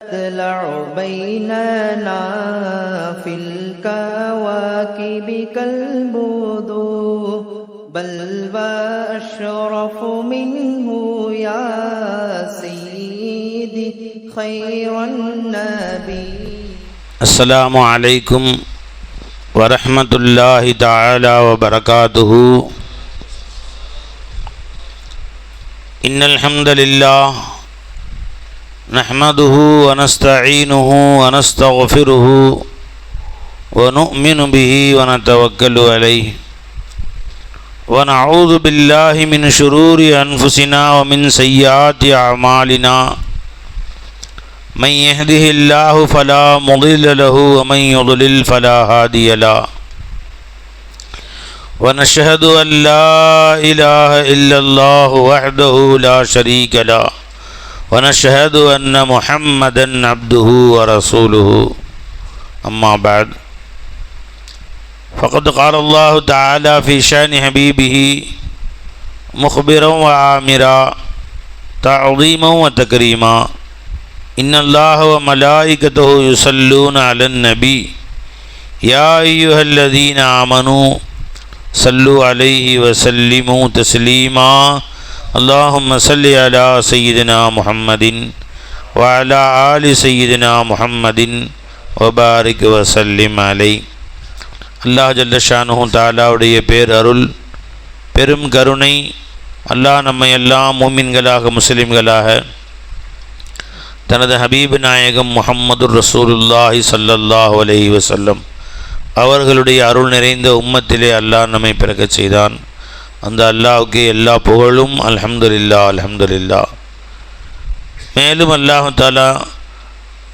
تطلع بيننا في الكواكب كالبدور بل وأشرف منه يا سيدي خير النبي. السلام عليكم ورحمة الله تعالى وبركاته. إن الحمد لله نحمده ونستعينه ونستغفره ونؤمن به ونتوكل عليه ونعوذ بالله من شرور أنفسنا ومن سيئات أعمالنا. من يهده الله فلا مضل له ومن يضلل فلا هادي له. ونشهد أن لا إله إلا الله وحده لا شريك له ونشهد أن محمدا عبده ورسوله. أما بعد فقد قال الله تعالى في شأن حبيبه مخبرا وآمرا تعظيما وتكريما. إن الله وملائكته يصلون على النبي يا أيها الذين آمنوا صلوا عليه وسلموا تسليما. اللهم صل على سيدنا محمد وعلى آل سيدنا محمد وبارك وسلم عليه. அல்லாஹ் ஜல்ல ஷானுஹு தஆலாவுடைய பேரருள் பெரும் கருணை, அல்லாஹ் நம்மை எல்லாம் மூமின்களாக முஸ்லிம்களாக தனது ஹபீப் நாயகம் முஹம்மதுர் ரசூலுல்லாஹி ஸல்லல்லாஹு அலைஹி வஸல்லம் அவர்களுடைய அருள் நிறைந்த உம்மத்திலே அல்லாஹ் நம்மை பிறக்கச் செய்தான். அந்த அல்லாஹ்வுக்கு எல்லா புகழும். அல்ஹம்துலில்லாஹ் அல்ஹம்துலில்லாஹ். மேலும் அல்லாஹ் தஆலா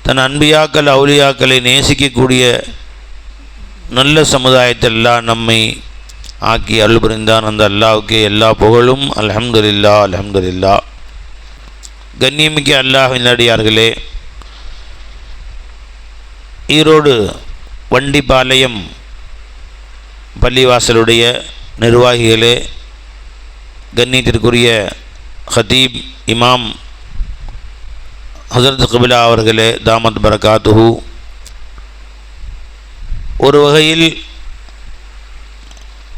தன் அன்பியாக்கள் அவுலியாக்களை நேசிக்கக்கூடிய நல்ல சமுதாயத்தெல்லாம் நம்மை ஆக்கி அருள் புரிந்தான். அந்த அல்லாஹ்வுக்கு எல்லா புகழும். அல்ஹம்துலில்லாஹ் அல்ஹம்துலில்லாஹ். கண்ணியமிக்க அல்லாஹ்வின் அடியார்களே, ஈரோடு வண்டிப்பாளையம் பள்ளிவாசலுடைய நிர்வாகிகளே, கண்ணியத்திற்குரிய ஹதீப் இமாம் ஹஸரத் கிபிலா அவர்களே, தாமத் பரகாத்துஹு, ஒரு வகையில்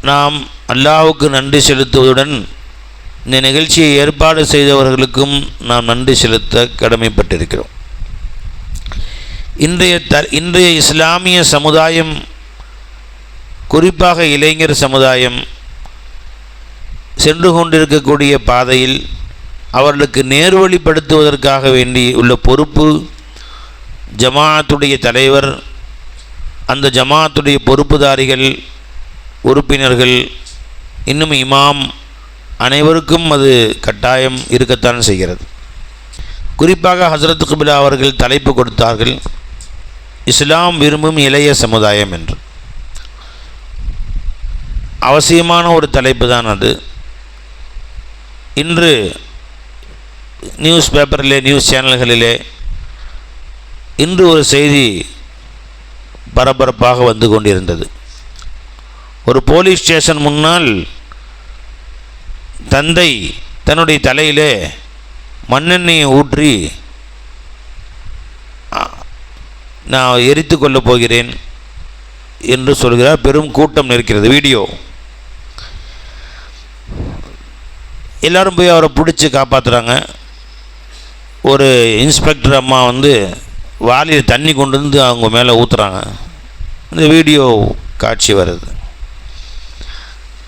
நாம் அல்லாஹ்வுக்கு நன்றி செலுத்துவதுடன் இந்த நிகழ்ச்சியை ஏற்பாடு செய்தவர்களுக்கும் நாம் நன்றி செலுத்த கடமைப்பட்டிருக்கிறோம். இன்றைய இஸ்லாமிய சமுதாயம், குறிப்பாக இளைஞர் சமுதாயம் சென்று கொண்டிருக்கக்கூடிய பாதையில் அவர்களுக்கு நேர்வழிப்படுத்துவதற்காக வேண்டி உள்ள பொறுப்பு ஜமாஅத்துடைய தலைவர், அந்த ஜமாஅத்துடைய பொறுப்புதாரிகள், உறுப்பினர்கள், இன்னும் இமாம் அனைவருக்கும் அது கட்டாயம் இருக்கத்தான் செய்கிறது. குறிப்பாக ஹஸரத் கிபிலா அவர்கள் தலைப்பு கொடுத்தார்கள், இஸ்லாம் விரும்பும் இளைய சமுதாயம் என்று. அவசியமான ஒரு தலைப்பு தான் அது. இன்று நியூஸ் பேப்பரிலே, நியூஸ் சேனல்களிலே இன்று ஒரு செய்தி பரபரப்பாக வந்து கொண்டிருந்தது. ஒரு போலீஸ் ஸ்டேஷன் முன்னால் தந்தை தன்னுடைய தலையிலே மண்ணெண்ணெயை ஊற்றி நான் எரித்து கொள்ளப் போகிறேன் என்று சொல்கிறார். பெரும் கூட்டம் நிற்கிறது. வீடியோ. எல்லோரும் போய் அவரை பிடிச்சி காப்பாற்றுறாங்க. ஒரு இன்ஸ்பெக்டர் அம்மா வந்து வாளியில் தண்ணி கொண்டு வந்து அவங்க மேலே ஊற்றுறாங்க. இந்த வீடியோ காட்சி வருது.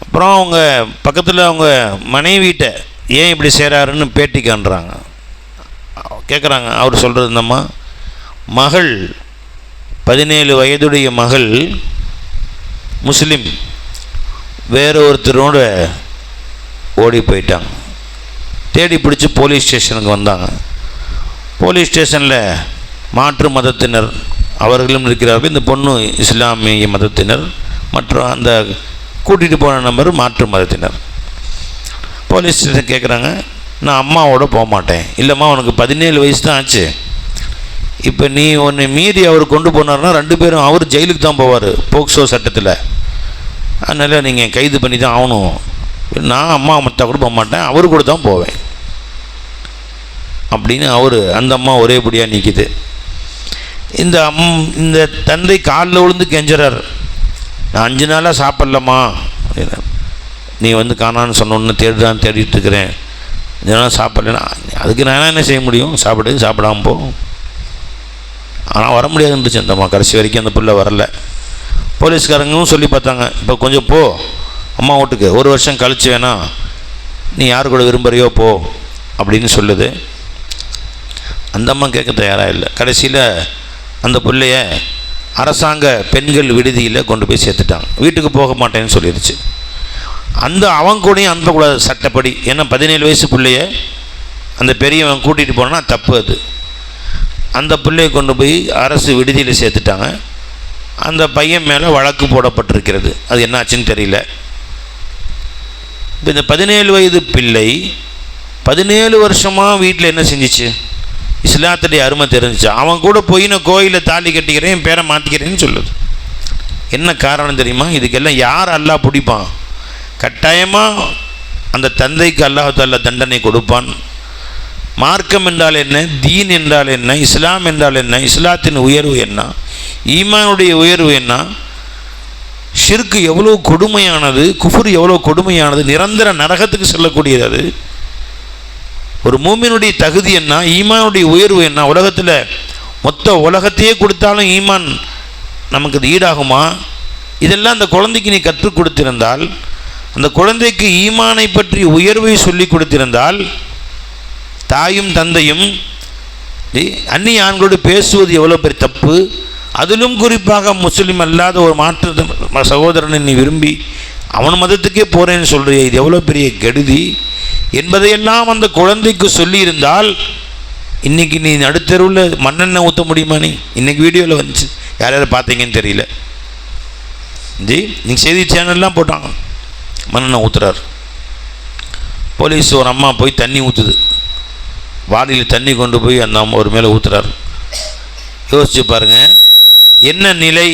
அப்புறம் அவங்க பக்கத்தில் அவங்க மனைவிட்ட ஏன் இப்படி செய்கிறாருன்னு பேட்டி காண்றாங்க. கேட்குறாங்க. அவர் சொல்கிறது, இந்தம்மா மகள் 17 வயதுடைய மகள் முஸ்லீம், வேறு ஒருத்தரோட ஓடி போயிட்டாங்க. தேடி பிடிச்சி போலீஸ் ஸ்டேஷனுக்கு வந்தாங்க. போலீஸ் ஸ்டேஷனில் மாற்று மதத்தினர் அவர்களும் இருக்கிறார்கள். இந்த பொண்ணு இஸ்லாமிய மதத்தினர், மற்றும் அந்த கூட்டிகிட்டு போன நம்பர் மாற்று மதத்தினர். போலீஸ் ஸ்டேஷன் கேட்குறாங்க, நான் அம்மாவோட போக மாட்டேன். இல்லைம்மா, உனக்கு 17 வயசு தான் ஆச்சு. இப்போ நீ ஒன்று மீறி அவர் கொண்டு போனார்னா 2 பேரும் அவர் ஜெயிலுக்கு தான் போவார், போக்சோ சட்டத்தில். அதனால் நீங்கள் கைது பண்ணி தான் ஆகணும். நான் அம்மா மற்ற கூட போக மாட்டேன், அவரு கூட தான் போவேன் அப்படின்னு அந்த அம்மா ஒரேபடியாக நிற்கிது. இந்த தந்தை காலில் விழுந்து கெஞ்சுறார், நான் 5 நாளாக சாப்பிட்லம்மா, நீ வந்து காணான்னு சொன்னோன்னு தேடிட்டு இருக்கிறேன், 5 நாளாக சாப்பிட்லன்னா அதுக்கு நான் என்ன செய்ய முடியும், சாப்பிடாம போ. ஆனால் வர முடியாதுன்னுச்சு அந்தம்மா. கடைசி வரைக்கும் அந்த பிள்ளை வரல. போலீஸ்காரங்களும் சொல்லி பார்த்தாங்க, இப்போ கொஞ்சம் போ அம்மா வீட்டுக்கு, 1 வருஷம் கழிச்சு வேணா நீ யார் கூட விரும்புகிறியோ போ அப்படின்னு சொல்லுது. அந்த அம்மா கேட்க தயாராக இல்லை. கடைசியில் அந்த பிள்ளைய அரசாங்க பெண்கள் விடுதியில் கொண்டு போய் சேர்த்துட்டாங்க. வீட்டுக்கு போக மாட்டேன்னு சொல்லிடுச்சு. அவன் கூடயும் அனுப்பக்கூடாது சட்டப்படி. ஏன்னா 17 வயசு பிள்ளைய அந்த பெரியவன் கூட்டிகிட்டு போனா தப்பு. அது அந்த பிள்ளையை கொண்டு போய் அரசு விடுதியில் சேர்த்துட்டாங்க. அந்த பையன் மேலே வழக்கு போடப்பட்டிருக்கிறது. அது என்ன ஆச்சுன்னு தெரியல. இப்போ இந்த 17 வயது பிள்ளை 17 வருஷமாக வீட்டில் என்ன செஞ்சிச்சு, இஸ்லாத்துடைய அருமை தெரிஞ்சிச்சு. அவன் கூட போய் நான் கோயிலில் தாலி கட்டிக்கிறேன், என் பேரை மாற்றிக்கிறேன்னு சொல்லுது. என்ன காரணம் தெரியுமா? இதுக்கெல்லாம் யார் அல்லாஹ் பிடிப்பான்? கட்டாயமாக அந்த தந்தைக்கு அல்லாஹ் தஆலா தண்டனை கொடுப்பான். மார்க்கம் என்றால் என்ன, தீன் என்றால் என்ன, இஸ்லாம் என்றால் என்ன, இஸ்லாத்தின் உயர்வு என்ன, ஈமானுடைய உயர்வு என்ன, ஷிர்க் எவ்வளோ கொடுமையானது, குஃபர் எவ்வளோ கொடுமையானது, நிரந்தர நரகத்துக்கு செல்லக்கூடியது. அது ஒரு மூமினுடைய தகுதி என்ன, ஈமானுடைய உயர்வு என்ன. உலகத்தில் மொத்த உலகத்தையே கொடுத்தாலும் ஈமான் நமக்கு அது ஈடாகுமா? இதெல்லாம் அந்த குழந்தைக்கு நீ கற்றுக் கொடுத்திருந்தால், அந்த குழந்தைக்கு ஈமானை பற்றி உயர்வை சொல்லி கொடுத்திருந்தால், தாயும் தந்தையும் அந்நிய ஆண்களோடு பேசுவது எவ்வளோ பெரிய தப்பு. அதிலும் குறிப்பாக முஸ்லீம் அல்லாத ஒரு மாற்று சகோதரனை நீ விரும்பி அவன் மதத்துக்கே போகிறேன்னு சொல்கிறிய, இது எவ்வளோ பெரிய கெடுதி என்பதையெல்லாம் அந்த குழந்தைக்கு சொல்லியிருந்தால், இன்றைக்கி நீ நடுத்தெருவில் மண்ணெண்ணெய் ஊற்ற முடியுமா? நீ இன்றைக்கி வீடியோவில் வந்துச்சு, யார் பார்த்தீங்கன்னு தெரியல, நீங்கள் செய்தி சேனல்லாம் போட்டாங்க, மண்ணெண்ணெய் ஊற்றுறார். போலீஸ் ஒரு அம்மா போய் தண்ணி ஊற்றுது, வாளியில் தண்ணி கொண்டு போய் அந்த அம்மா ஒரு மேலே ஊற்றுறார். யோசிச்சு பாருங்கள் என்ன நிலை.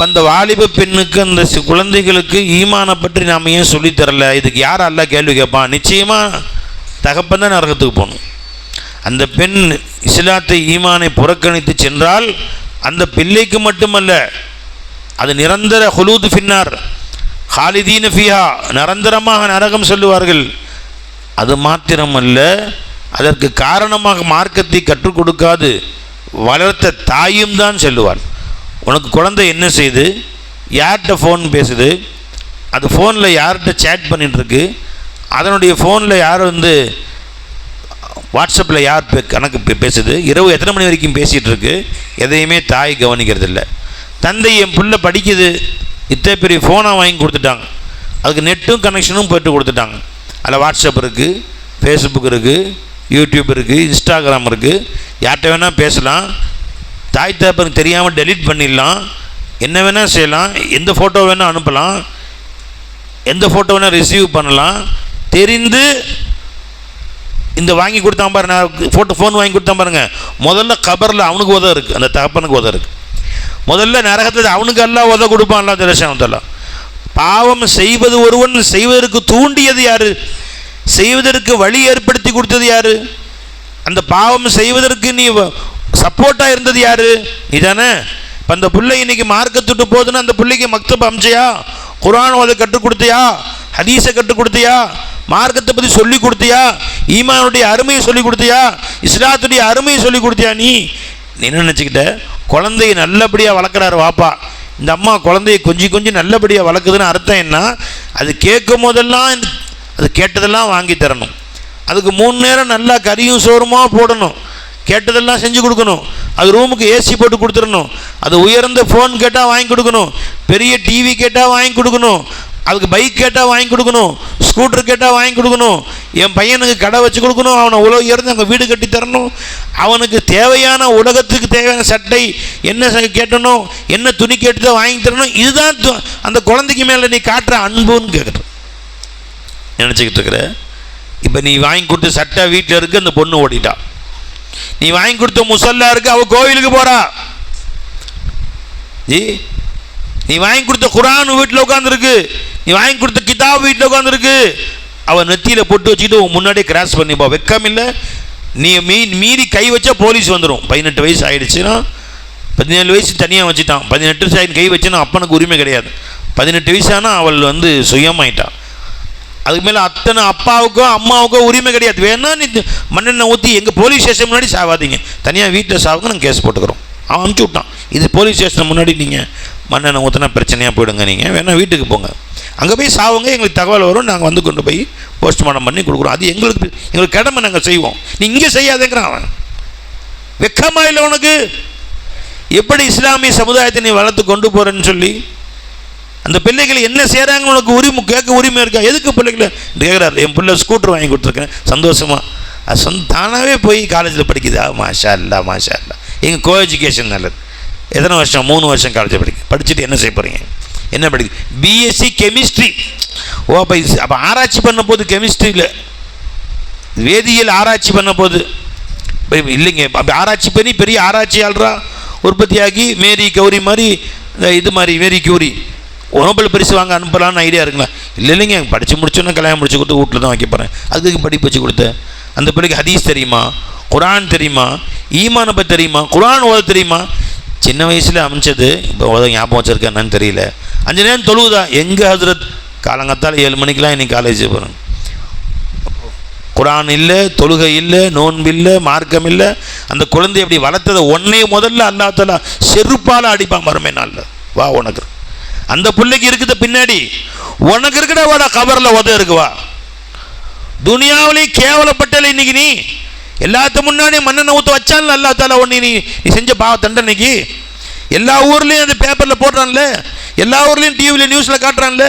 அந்த வாலிப பெண்ணுக்கு, அந்த குழந்தைகளுக்கு ஈமானை பற்றி நாம் ஏன் சொல்லித்தரல? இதுக்கு யார் அல்லாஹ் கேள்வி கேட்பான்? நிச்சயமாக தகப்பன் தான் நரகத்துக்கு போகணும். அந்த பெண் இஸ்லாத்தை ஈமானை புறக்கணித்து சென்றால் அந்த பிள்ளைக்கு மட்டுமல்ல, அது நிரந்தர ஹுலூது ஃபின்னார் ஹாலிதீன ஃபிஹா, நிரந்தரமாக நரகம் சொல்லுவார்கள். அது மாத்திரமல்ல, அதற்கு காரணமாக மார்க்கத்தை கற்றுக் கொடுக்காது வளர்த்த தாயும் தான் சொல்லுவாள். உனக்கு குழந்தை என்ன செய்யுது, யார்கிட்ட ஃபோன் பேசுது, அது ஃபோனில் யார்கிட்ட சேட் பண்ணிகிட்ருக்கு, அதனுடைய ஃபோனில் யார் வந்து வாட்ஸ்அப்பில் யார் கணக்கு பேசுது, இரவு எத்தனை மணி வரைக்கும் பேசிகிட்டு இருக்கு, எதையுமே தாய் கவனிக்கிறதில்ல. தந்தை என் பிள்ளை படிக்குது, இத்தனை பெரிய ஃபோனாக வாங்கி கொடுத்துட்டாங்க, அதுக்கு நெட்டும் கனெக்ஷனும் போய்ட்டு கொடுத்துட்டாங்க. அதில் வாட்ஸ்அப் இருக்குது, ஃபேஸ்புக் இருக்குது, யூடியூப் இருக்குது, இன்ஸ்டாகிராம் இருக்குது, யார்கிட்ட வேணால் பேசலாம், தாய் தகப்பனுக்கு தெரியாமல் டெலீட் பண்ணிடலாம், என்ன வேணால் செய்யலாம், எந்த ஃபோட்டோ வேணால் அனுப்பலாம், எந்த ஃபோட்டோ வேணால் ரிசீவ் பண்ணலாம். தெரிந்து இந்த வாங்கி கொடுத்தான் பாரு, நான் ஃபோன் வாங்கி கொடுத்தான் பாருங்க, முதல்ல கபரில் அவனுக்கு உதவ இருக்குது, அந்த தகப்பனுக்கு உதவ இருக்குது. முதல்ல நரகத்தில் அவனுக்கு எல்லாம் உதவ கொடுப்பான் அல்லா ஜல்லஷானு. பாவம் செய்வது ஒருவன், செய்வதற்கு தூண்டியது யாரு, செய்வதற்கு வழி ஏற்படுத்தி கொடுத்தது யாரு, அந்த பாவம் செய்வதற்கு நீ சப்போர்ட்டாக இருந்தது யாரு, நீ தானே. இப்போ அந்த பிள்ளை இன்னைக்கு மார்க்கத்துட்டு போகுதுன்னா அந்த பிள்ளைக்கு மக்தப் அமிச்சியா, குர்ஆன் ஓத கற்றுக் கொடுத்தியா, ஹதீஸை கற்றுக் கொடுத்தியா, மார்க்கத்தை பற்றி சொல்லி கொடுத்தியா, ஈமானுடைய அருமையை சொல்லி கொடுத்தியா, இஸ்லாத்துடைய அருமையை சொல்லி கொடுத்தியா? நீ என்ன நினச்சிக்கிட்ட, குழந்தைய நல்லபடியாக வளர்க்குறாரு வாப்பா, இந்த அம்மா குழந்தைய கொஞ்சம் நல்லபடியாக வளர்க்குதுன்னு அர்த்தம் என்ன? அது கேட்கும் போதெல்லாம் அது கேட்டதெல்லாம் வாங்கி தரணும், அதுக்கு 3 நேரம் நல்லா கறியும் சோறுமா போடணும், கேட்டதெல்லாம் செஞ்சு கொடுக்கணும், அது ரூமுக்கு ஏசி போட்டு கொடுத்துடணும், அது உயர்ந்த ஃபோன் கேட்டால் வாங்கி கொடுக்கணும், பெரிய டிவி கேட்டால் வாங்கி கொடுக்கணும், அதுக்கு பைக் கேட்டால் வாங்கி கொடுக்கணும், ஸ்கூட்டர் கேட்டால் வாங்கி கொடுக்கணும், என் பையனுக்கு கடை வச்சு கொடுக்கணும், அவனை உயர்ந்து அங்கே வீடு கட்டி தரணும், அவனுக்கு தேவையான உலகத்துக்கு தேவையான சட்டை என்ன கேட்டணும், என்ன துணி கேட்டு தான் வாங்கி தரணும். இதுதான் அந்த குழந்தைக்கு மேலே நீ காட்டுற அன்புன்னு கேட்குற நினச்சிக்கிட்டு இருக்கிற. இப்போ நீ வாங்கி கொடுத்த சட்டை வீட்டில் இருக்கு, அந்த பொண்ணு ஓடிட்டா. நீ வாங்கி கொடுத்த முசல்லா இருக்கு, அவள் கோவிலுக்கு போறா. நீ வாங்கி கொடுத்த குர்ஆன் வீட்டில் உட்காந்துருக்கு, நீ வாங்கி கொடுத்த கிதாப் வீட்டில் உட்காந்துருக்கு, அவள் நெத்தியில் போட்டு வச்சுக்கிட்டு உன் முன்னாடியே கிராஸ் பண்ணிப்பா. வெக்கம் இல்லை? நீ மீறி கை வச்சா போலீஸ் வந்துடும். 18 வயசு ஆகிடுச்சுன்னா, 17 வயசு தனியாக வச்சுட்டான், 18 வயசு கை வச்சுன்னா அப்பனுக்கு உரிமை கிடையாது. 18 வயசானா அவள் சுயமாயிட்டான். அதுக்கு மேலே அத்தனை அப்பாவுக்கோ அம்மாவுக்கோ உரிமை கிடையாது. வேணா நீ மண்ணெண்ணெய் ஊற்றி எங்கள் போலீஸ் ஸ்டேஷன் முன்னாடி சாவாதீங்க, தனியாக வீட்டில் சாவுங்க, நாங்கள் கேஸ் போட்டுக்கிறோம். அவன் அனுப்பிச்சி விட்டான். இது போலீஸ் ஸ்டேஷன் முன்னாடி நீங்கள் மண்ணெண்ணெய் ஊற்றினா பிரச்சனையாக போயிடுங்க, நீங்கள் வேணா வீட்டுக்கு போங்க, அங்கே போய் சாவுங்க, எங்களுக்கு தகவல் வரும், நாங்கள் கொண்டு போய் போஸ்ட்மார்ட்டம் பண்ணி கொடுக்குறோம். அது எங்களுக்கு கடமை, நாங்கள் செய்வோம், நீ இங்கே செய்யாதேங்கிறான் அவன். வெக்கமா இல்லை உனக்கு? எப்படி இஸ்லாமிய சமுதாயத்தை நீ வளர்த்து கொண்டு போகிறேன்னு சொல்லி அந்த பிள்ளைகள் என்ன செய்கிறாங்கன்னு உனக்கு கேட்க உரிமை இருக்கா? எதுக்கு பிள்ளைகளை கேட்குறாரு? என் பிள்ளை ஸ்கூட்டர் வாங்கி கொடுத்துருக்கேன், சந்தோஷமாக. அது தானாகவே போய் காலேஜில் படிக்குதா? மாஷா அல்லா, மாஷா அல்லா. எங்கள் கோ எஜுகேஷன் நல்லது. எத்தனை வருஷம்? 3 வருஷம் காலேஜில் படிச்சுட்டு என்ன செய்ய போகிறீங்க? என்ன படிக்குது? BSc chemistry. ஓ, அப்போ ஆராய்ச்சி பண்ண போது கெமிஸ்ட்ரியில் வேதியியல் ஆராய்ச்சி பண்ண போது இல்லைங்க, அப்போ ஆராய்ச்சி பண்ணி பெரிய ஆராய்ச்சியாளரா உற்பத்தியாகி மேரி கௌரி மாதிரி இது மாதிரி மேரி கௌரி நோபல் பரிசு வாங்க அனுப்பலான்னு ஐடியா இருக்குங்களா? இல்லைங்க, படித்து முடிச்சோன்னா கல்யாணம் முடிச்சு கொடுத்து வீட்டில் தான் வைக்க போகிறேன். அதுக்கு படிப்பு வச்சு கொடுத்தேன். அந்த பிள்ளைக்கு ஹதீஸ் தெரியுமா, குரான் தெரியுமா, ஈமானை பற்றி தெரியுமா, குரான் ஓத தெரியுமா? சின்ன வயசில் அமைச்சது இப்போ ஓத ஞாபகம் வச்சுருக்கேன் என்னன்னு தெரியல. 5 நேரம் தொழுவுதா? எங்கள் ஹசரத் காலங்கத்தால் 7 மணிக்கெலாம் இன்னைக்கு காலேஜ் போகிறேன். குரான் இல்லை, தொழுகை இல்லை, நோன்பு இல்லை, மார்க்கம் இல்லை. அந்த குழந்தை அப்படி வளர்த்ததை ஒன்னே முதல்ல அல்லாஹ் தஆலா செருப்பால் அடிப்பான் மறுமை நாளில். வா உனக்கு அந்த பிள்ளைக்கு இருக்குது பின்னாடி, உனக்கு இருக்குடா வாடா கபரில் உத இருக்குவா. துனியாவிலே கேவலப்பட்டல இன்னைக்கு நீ எல்லாத்த முன்னாடி மண்ணெண்ணெய் ஊற்ற வச்சாலும் அல்லாஹ் தஆலா ஒன்று நீ செஞ்ச பாவ தண்டனைக்கு எல்லா ஊர்லேயும் அந்த பேப்பரில் போடுறான்ல, எல்லா ஊர்லேயும் டிவியில் நியூஸில் காட்டுறான்ல,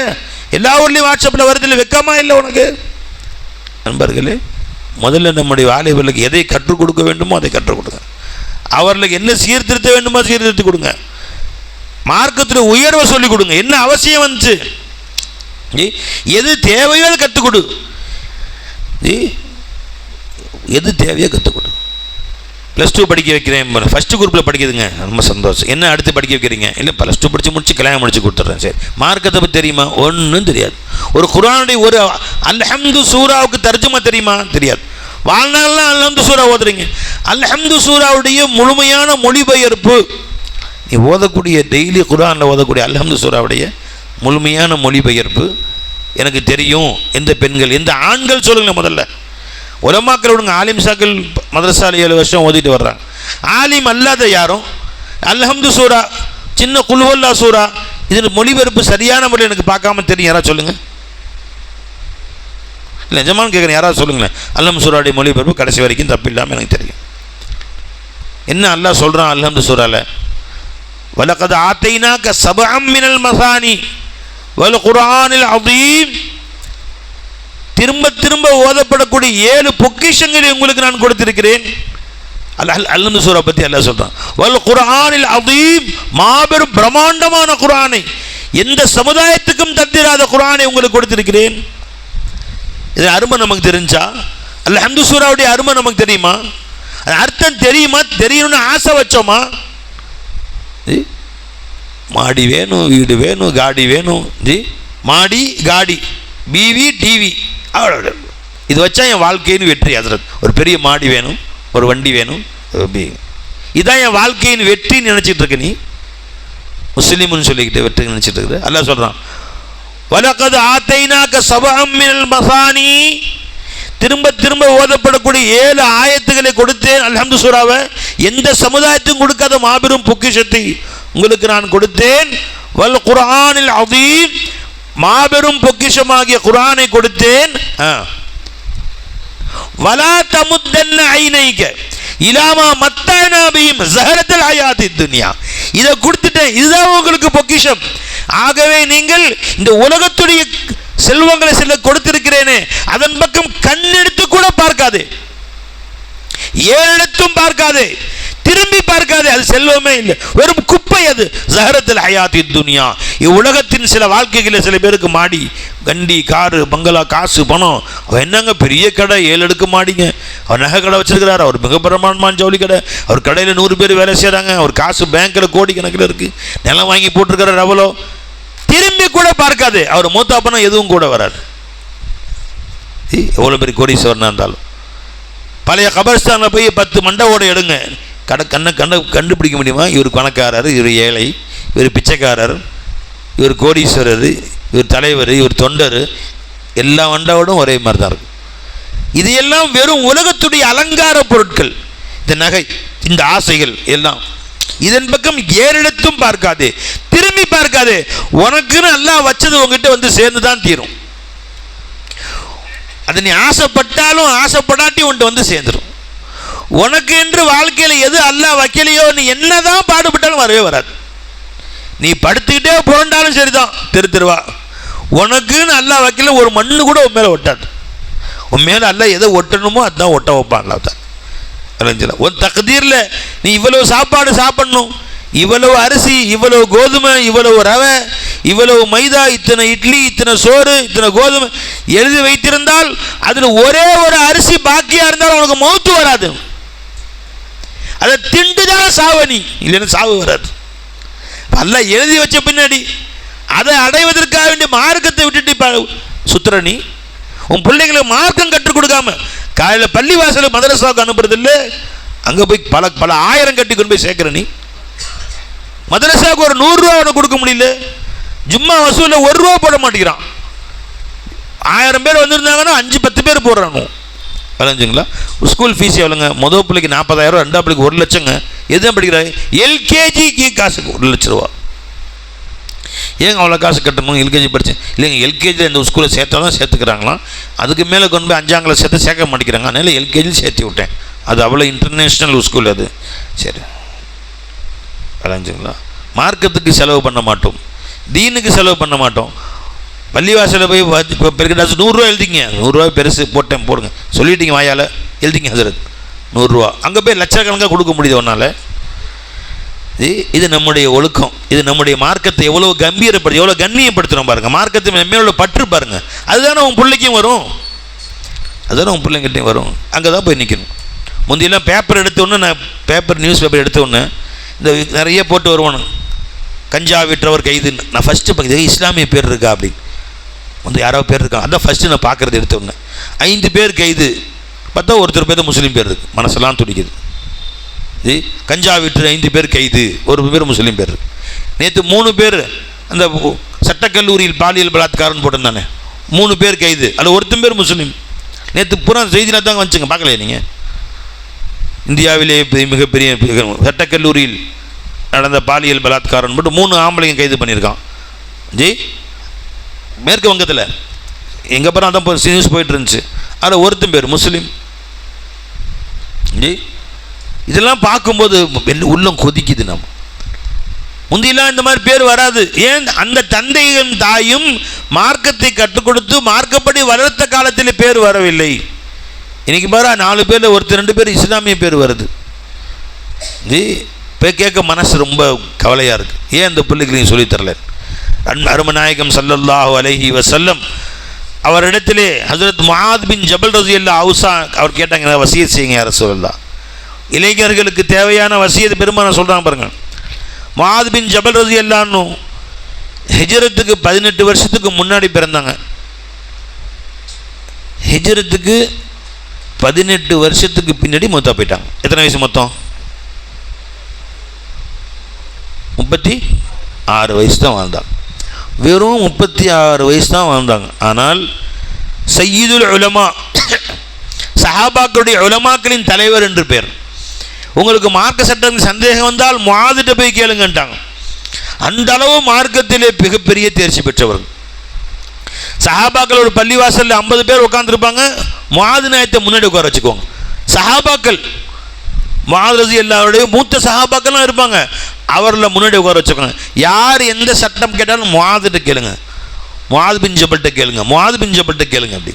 எல்லா ஊர்லேயும் வாட்ஸ்அப்பில் வருதில்லை. வெக்கமா இல்லை உனக்கு? நண்பர்களே, முதல்ல நம்முடைய வாலிபர்களுக்கு எதை கற்றுக் கொடுக்க வேண்டுமோ அதை கற்றுக் கொடுங்க. அவர்களுக்கு என்ன சீர்திருத்த வேண்டுமோ சீர்திருத்தி கொடுங்க. மார்க்கத்தில் உயர்வை சொல்லிக் கொடுங்க. என்ன அவசியம் வந்துச்சு, எது தேவையோ அதை கற்றுக் கொடு. எது தேவையோ கற்றுக் கொடு. +2 படிக்க வைக்கிறேன், ஃபஸ்ட்டு குரூப்பில் படிக்குதுங்க, ரொம்ப சந்தோஷம். என்ன அடுத்து படிக்க வைக்கிறீங்க? இல்லை, +2 படித்து முடிச்சு கல்யாணம் முடிச்சு கொடுத்துட்றேன். சரி, மார்க்கத்தை பற்றி தெரியுமா? ஒன்றும் தெரியாது. ஒரு குர்ஆனுடைய ஒரு அல்ஹம்து சூராவுக்கு தர்ஜுமா தெரியுமா? தெரியாது. வாழ்நாள்லாம் அல்ஹம்து சூரா ஓதுறீங்க. அல்ஹம்து சூராவுடைய முழுமையான மொழிபெயர்ப்பு நீ ஓதக்கூடிய டெய்லி குர்ஆனில் ஓதக்கூடிய அல்ஹம்து சூராவுடைய முழுமையான மொழிபெயர்ப்பு எனக்கு தெரியும். எந்த பெண்கள் எந்த ஆண்கள் சொல்லுங்களேன். முதல்ல உலமாக்கள் விடுங்க, ஆலிம் சாக்கள் மதரசால 7 வருஷம் ஓதிட்டு வர்றாங்க. ஆலிம் அல்லாத யாரும் அல்ஹம்து சூரா, சின்ன குல்ஹுல்லா சூரா, இதில் மொழிபெயர்ப்பு சரியான முறையில் எனக்கு பார்க்காம தெரியும். யாராவது சொல்லுங்கள். இல்லை, நிஜமானு கேட்குறேன், யாராவது சொல்லுங்களேன். அல்ஹம்து சூராவுடைய மொழிபெயர்ப்பு கடைசி வரைக்கும் தப்பு இல்லாமல் எனக்கு தெரியும். என்ன அல்லாஹ் சொல்கிறான் அல்ஹம்து சூராவில்? வலகத் ஆத்தைனாக சபஅம் மினல் மசானி வல் குர்ஆனில் அதீம். திரும்ப திரும்ப ஓதப்படக்கூடிய 7 பொக்கிஷங்களை உங்களுக்கு நான் கொடுத்திருக்கிறேன். அல்ஹம்து சூரா பற்றி அல்லாஹ் சொல்றான். வல் குர்ஆனில் அதீம், மாபெரும் பிரம்மாண்டமான குர்ஆனை, எந்த சமுதாயத்துக்கும் தந்திராத குர்ஆனை உங்களுக்கு கொடுத்திருக்கிறேன். இது அருமை நமக்கு தெரிஞ்சா? அல்ஹம்து சூராவுடைய அருமை நமக்கு தெரியுமா? அது அர்த்தம் தெரியுமா? தெரியணும்னு ஆசை வச்சோமா? மாடி வேணும், வீடு வேணும், காடி வேணும். மாடி, காடி, பிவி, டிவி, அவ்வளோ. இது வச்சா என் வாழ்க்கையின் வெற்றி. ஹஜ்ரத், ஒரு பெரிய மாடி வேணும், ஒரு வண்டி வேணும், இதான் என் வாழ்க்கையின் வெற்றின்னு நினச்சிட்டு இருக்க நீ. முஸ்லீம்னு சொல்லிக்கிட்டு வெற்றி நினச்சிட்டு இருக்குது. அல்லாஹ் சொல்கிறான், வலகத் ஆத்தைனாக சபஅம் மினல் மசானி. திரும்ப திரும்ப ஓதப்படக்கூடிய 7 ஆயத்துக்களை கொடுத்தேன். அல்ஹம்து சூராவை எந்த சமுதாயத்துக்கும் கொடுக்காத மாபெரும் பொக்கிஷத்தை உங்களுக்கு நான் கொடுத்தேன். வல் குர்ஆனில் அதீம், மாபெரும் பொக்கிஷமாகிய குர்ஆனை கொடுத்தேன். வலா தமுத்தன்ன ஐனைக இலாமா மத்தனா பிஹிம் ஸஹரத்துல் ஹயாத்தித் துன்யா. இதை கொடுத்துட்டேன், இதுதான் உங்களுக்கு பொக்கிஷம். ஆகவே நீங்கள் இந்த உலகத்துடைய செல்வங்களை சில கொடுத்திருக்கிறேனே, அதன் பக்கம் கண்ணெடுத்து கூட பார்க்காதே, 7 இடத்தும் பார்க்காதே, திரும்பி பார்க்காதே. அது செல்வமே இல்லை, வெறும் குப்பை. அது ஸஹரத்துல் ஹயாத்தித் துன்யா. இவ்வுலகத்தின் சில வாழ்க்கைகளில் சில பேருக்கு மாடி, கண்டி, காரு, பங்களா, காசு, பணம். அவன் என்னங்க பெரிய கடை, 7 அடுக்கு மாடிங்க. அவர் நகை கடை வச்சிருக்கிறார், அவர் மிக பிரமாண்டமான ஜவுளி கடை, அவர் கடையில் 100 பேர் வேலை செய்கிறாங்க, அவர் காசு பேங்க்கில் கோடிக்கணக்கில் இருக்குது, நிலம் வாங்கி போட்டிருக்கிறார். அவ்வளோ திரும்பி கூட பார்க்காது. அவர் மூத்தாப்பனா எதுவும் கூட வராது. எவ்வளோ பெரிய கோடீஸ்வரனாக இருந்தாலும் பழைய கபர்ஸ்தானில் போய் 10 மண்டவோட எடுங்க, கண்டுபிடிக்க முடியுமா? இவர் பணக்காரர், இவர் ஏழை, இவர் பிச்சைக்காரர், இவர் கோடீஸ்வரர், இவர் தலைவர், இவர் தொண்டர், எல்லா மண்டவோடும் ஒரே மாதிரி தான் இருக்கும். இது எல்லாம் வெறும் உலகத்துடைய அலங்கார பொருட்கள். இந்த நகை, இந்த ஆசைகள் எல்லாம் இதன் பக்கம் ஏறெடுத்தும் பார்க்காதே, திரும்பி பார்க்காதே. உனக்குன்னு அல்லாஹ் வச்சது உங்ககிட்ட வந்து சேர்ந்து தான் தீரும். அது நீ ஆசைப்பட்டாலும் ஆசைப்படாட்டி உன்ட்டு வந்து சேர்ந்துடும். உனக்கு என்று வாழ்க்கையில் எது அல்லாஹ் வைக்கலையோ நீ என்னதான் பாடுபட்டாலும் வரவே வராது. நீ படுத்துக்கிட்டே புரண்டாலும் சரிதான், தெருவா உனக்குன்னு அல்லாஹ் வைக்கல ஒரு மண்ணு கூட உன் மேலே ஒட்டாது. உன் மேலே அல்லாஹ் எதை ஒட்டணுமோ அதுதான் ஒட்ட வைப்பான் அல்லாஹ் தான். உன் தக்தீரில் நீ இவ்வளவு சாப்பாடு சாப்பிடணும், இவ்வளவு அரிசி, இவ்வளவு கோதுமை, இவ்வளவு ரவை, இவ்வளவு மைதா, இத்தனை இட்லி, இத்தனை சோறு, இத்தனை கோதுமை எழுதி வைத்திருந்தால் அதில் ஒரே ஒரு அரிசி பாக்கியாக இருந்தால் உனக்கு மௌத்து வராது. அதை திண்டுதான் சாவணி, இல்லைன்னு சாவு வராது. அல்லாஹ் எழுதி வச்ச பின்னாடி அதை அடைவதற்காக வேண்டிய மார்க்கத்தை விட்டுட்டு சுத்துறனி. உன் பிள்ளைங்களுக்கு மார்க்கம் கற்றுக் கொடுக்காம காலையில் பள்ளி வாசல் மதரசாவுக்கு அனுப்புறது இல்லை, அங்கே போய் பல ஆயிரம் கட்டி கொண்டு போய் சேர்க்குற நீ. மதரசாவுக்கு ஒரு 100 ரூபா அவனை கொடுக்க முடியல, ஜும்மா வசூலில் 1 ரூபா போட மாட்டேங்கிறான். 1000 பேர் வந்திருந்தாங்கன்னா 5-10 பேர் போடுறாங்க. விளைஞ்சுங்களா? ஸ்கூல் ஃபீஸ் எவ்வளோங்க? முதல் பிள்ளைக்கு 40,000, 2ஆம் பிள்ளைக்கு 1 லட்சங்க. எதுவும் படிக்கிறாங்க? எல்கேஜிக்கு காசுக்கு 1 லட்ச ரூபா. ஏங்க அவ்வளோ காசு கட்டணும்? எல்கேஜி படித்தேன் இல்லைங்க, எல்கேஜியில் இந்த ஸ்கூலில் சேர்த்தா தான் சேர்த்துக்கிறாங்களாம், அதுக்கு மேலே கொண்டு போய் 5ஆம் கிளாஸ் சேர்க்க மாட்டேங்கிறாங்க, அதனால் எல்கேஜியில் சேர்த்து விட்டேன். அது அவ்வளோ இன்டர்நேஷ்னல் ஸ்கூல் அது. சரி, விளைஞ்சுங்களா? மார்க்கத்துக்கு செலவு பண்ண மாட்டோம், தீனுக்கு செலவு பண்ண மாட்டோம். பள்ளிவாசலில் போய் இப்போ பெருக்கிட்டாச்சு 100 ரூபா எழுதிங்க, 100 ரூபா பெருசு போட்டேன் போடுங்க சொல்லிட்டீங்க வாயால், எழுதிங்க ஹசரத் 100 ரூபா. அங்கே போய் லட்சக்கணக்காக கொடுக்க முடியுது ஒன்றால். இது நம்முடைய ஒழுக்கம், இது நம்முடைய மார்க்கத்தை எவ்வளோ கம்பீரப்படுத்தி எவ்வளோ கண்ணியப்படுத்துகிறோம் பாருங்கள். மார்க்கத்தை மேலே பற்று பாருங்கள். அதுதானே உன் பிள்ளைக்கும் வரும், அதுதானே உன் பிள்ளைங்கிட்டையும் வரும். அங்கே தான் போய் நிற்கணும். முந்தியெல்லாம் பேப்பர் எடுத்தோன்னு, நான் நியூஸ் பேப்பர் எடுத்தோன்னு இந்த நிறைய போட்டு வருவானு, கஞ்சா விற்றவர் கைதுன்னு. நான் ஃபஸ்ட்டு பார்க்குறது இஸ்லாமிய பேர் இருக்கா அப்படின்னு, வந்து யாராவது பேர் இருக்கா, அதான் ஃபஸ்ட்டு நான் பார்க்குறது எடுத்தோன்னே. 5 பேர் கைது பார்த்தா ஒருத்தர் பேர் முஸ்லீம் பேர் இருக்குது, மனசெல்லாம் துடிக்குது. கஞ்சா விற்று 5 பேர் கைது, ஒரு பேர் முஸ்லீம் பேர். நேற்று 3 பேர் அந்த சட்டக்கல்லூரியில் பாலியல் பலாத்காரன் போட்டிருந்தானே, 3 பேர் கைது, அதில் ஒருத்தன் பேர் முஸ்லீம். நேற்று பூரா செய்தியில் தான் வந்துச்சுங்க, பார்க்கலையே நீங்கள்? இந்தியாவிலே மிகப்பெரிய சட்டக்கல்லூரியில் நடந்த பாலியல் பலாத்காரன் போட்டு 3 ஆம்பளைங்க கைது பண்ணியிருக்கான். மேற்கு வங்கத்தில் எங்கே போகிறோம் அதான் நியூஸ் போயிட்டு இருந்துச்சு. அதில் ஒருத்தன் பேர் முஸ்லீம். இதெல்லாம் பார்க்கும்போது உள்ளம் கொதிக்குது. நம்ம முந்தியெல்லாம் இந்த மாதிரி பேர் வராது. ஏன்? அந்த தந்தையும் தாயும் மார்க்கத்தை கற்றுக் கொடுத்து மார்க்கப்படி வளர்த்த காலத்தில் பேர் வரவில்லை. இன்னைக்கு பாரு 4 பேரில் ஒருத்தர் 2 பேர் இஸ்லாமிய பேர் வருது. இப்போ கேட்க மனசு ரொம்ப கவலையாக இருக்குது. ஏன் அந்த பிள்ளைக்கு நீங்கள் சொல்லித்தரல? அருமநாயகம் ஸல்லல்லாஹு அலைஹி வஸல்லம் அவரிடத்திலே ஹஜ்ரத் முஆத் பின் ஜபல் ரலியல்லாஹு அன்ஹு அவர் கேட்டாங்க, வசியத் செய்யுங்க யா ரசூலல்லாஹ். இளைஞர்களுக்கு தேவையான வசியத் பெருமானா சொல்கிறாங்க பாருங்கள். முஆத் பின் ஜபல் ரலியல்லாஹு அன்ஹு ஹிஜ்ரத்துக்கு 18 வருஷத்துக்கு முன்னாடி பிறந்தாங்க. ஹிஜ்ரத்துக்கு 18 வருஷத்துக்கு பின்னாடி மூத்தா போயிட்டாங்க. எத்தனை வயசு மொத்தம்? 36 வயசு தான் வாழ்ந்தாங்க. வெறும் 36 வயசு தான் வாழ்ந்தாங்க. ஆனால் சய்யிதுல் உலமா, சஹாபாக்களுடைய உலமாக்களின் தலைவர் என்று பேர். உங்களுக்கு மார்க்க சட்டத்தில் சந்தேகம் வந்தால் முஆதிட்ட போய் கேளுங்கன்ட்டாங்க. அந்த அளவு மார்க்கத்திலே மிகப்பெரிய தேர்ச்சி பெற்றவர்கள். சஹாபாக்கள் ஒரு பள்ளிவாசலில் 50 பேர் உட்காந்துருப்பாங்க, முஆத் நாயத்தை முன்னாடி உட்கார வச்சுக்குவாங்க. சஹாபாக்கள் முஆத் ரலியல்லாஹு மூத்த சஹாபாக்கள்லாம் இருப்பாங்க, அவரில் முன்னாடி உட்கார வச்சுக்கோங்க. யார் எந்த சட்டம் கேட்டாலும் முஆதிட்ட கேளுங்க, முஆத் பின் ஜபல்கிட்ட கேளுங்க, முஆத் பின் ஜபல்கிட்ட கேளுங்க. அப்படி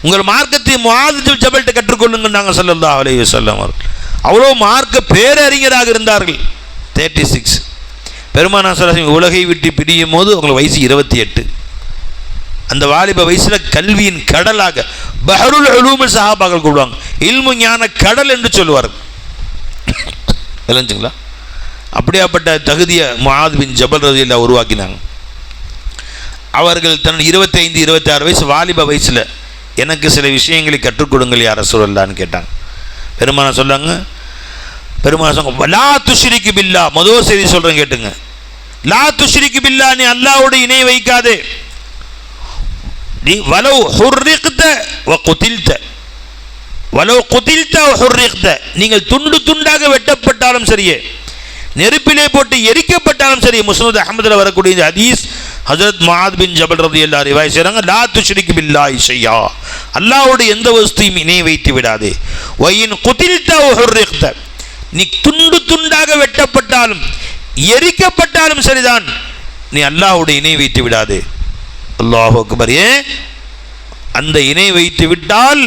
உங்கள் மார்க்கத்தை முஆத் பின் ஜபல்கிட்ட கற்றுக்கொள்ளுங்கன்னாங்க ஸல்லல்லாஹு அலைஹி வஸல்லம் அவர்கள். அவ்வளோ மார்க்க பேரறிஞராக இருந்தார்கள். 36 பெருமானார் ஸல்லல்லாஹு அலைஹி வஸல்லம் உலகை விட்டு பிரியும் போது உங்களுக்கு வயசு 28. அந்த வாலிப வயசில் கல்வியின் கடலாக பஹருல் உலூம் சஹாபாக்கள் கூடுவாங்க, இல்மு ஞான கடல் என்று சொல்லுவார்கள். விளைஞ்சுங்களா? அப்படியாப்பட்ட தகுதியை முஆத் பின் ஜபல் ரலியல்லாஹு உருவாக்கினாங்க. அவர்கள் தன் 25-26 வயசு வாலிப வயசில் எனக்கு சில விஷயங்களை கற்றுக் கொடுங்கள் யா ரசூலல்லாஹ்னு கேட்டாங்க. பெருமானா சொல்லாங்க, பெருமானா சொன்னாங்க லா துஷ்ரிக்கு பில்லா. முதல் செய்தி சொல்கிறேன் கேட்டுங்க. லா துஷ்ரிக்கு பில்லா, நீ அல்லாஹ்வோடு இணை வைக்காதே. நீ வலவ் ஹுர்ரிக்த வ குதில்த, வலவ் குதில்த வ ஹுர்ரிக்த, நீங்கள் துண்டு துண்டாக வெட்டப்பட்டாலும் சரியே, நெருப்பிலே போட்டு எரிக்கப்பட்டாலும் சரி. முஸ்னத் அஹ்மதில் வரக்கூடிய இந்த ஹதீஸ் ஹஜரத் முஆத் பின் ஜபல் ரலியல்லாஹு அன்ஹு ரிவாயத் செய்றாங்க, லா துஷ்ரிக்கு பில்லாஹி ஷையா, அல்லாஹ்வோடு எந்த வஸ்துவையும் இணை வைத்து விடாதே. வ இன் குதில்த வ ஹுர்ரிக்த, நீ துண்டு துண்டாக வெட்டப்பட்டாலும் எரிக்கப்பட்டாலும் சரிதான், நீ அல்லாஹ்வோடு இணை வைத்து விடாதே. அல்லாஹு அக்பர். ஏன்? அந்த இணை வைத்து விட்டால்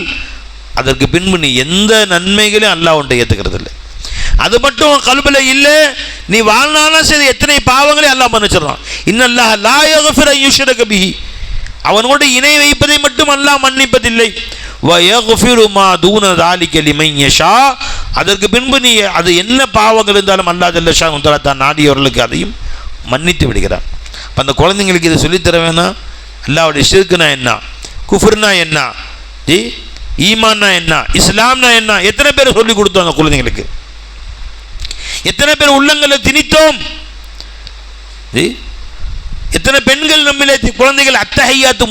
அதற்கு பின்பு நீ எந்த நன்மைகளையும் அல்லாஹ் ஒன்றை ஏற்றுக்கிறது இல்லை. அது மட்டும் கல்பில் இல்லை, நீ வாழ்நாளும் சரி எத்தனை பாவங்களை அல்லாஹ் மன்னிச்சிடறான். இன்னல்லாஹ் லா யக்ஃபிரு அன் யுஷ்ரக பிஹி, அவனோடு இணை வைப்பதை மட்டும் அல்லாஹ் மன்னிப்பதில்லை. வ யக்ஃபிரு மா தூன ஸாலிக லிமன் யஷா, அதற்கு பின்பு நீ அது என்ன பாவங்கள் இருந்தாலும் அல்லாஹ் ஜல்ல ஷானு தஆலா தான் நாடியவர்களுக்கு அதையும் மன்னித்து விடுகிறான். அப்போ அந்த குழந்தைங்களுக்கு இதை சொல்லித்தர வேணாம். அல்லாஹ்வுடைய ஷிர்க்னா என்ன, குஃப்ர்னா என்ன, ஈமான்னா என்ன, இஸ்லாம்னா என்ன, எத்தனை பேர் சொல்லி கொடுத்தோம் அந்த குழந்தைங்களுக்கு? எத்தனை பேர் உள்ளங்களை திணித்தோம்? எத்தனை பெண்கள் நம்மளே குழந்தைகள் அத்தஹியாத்து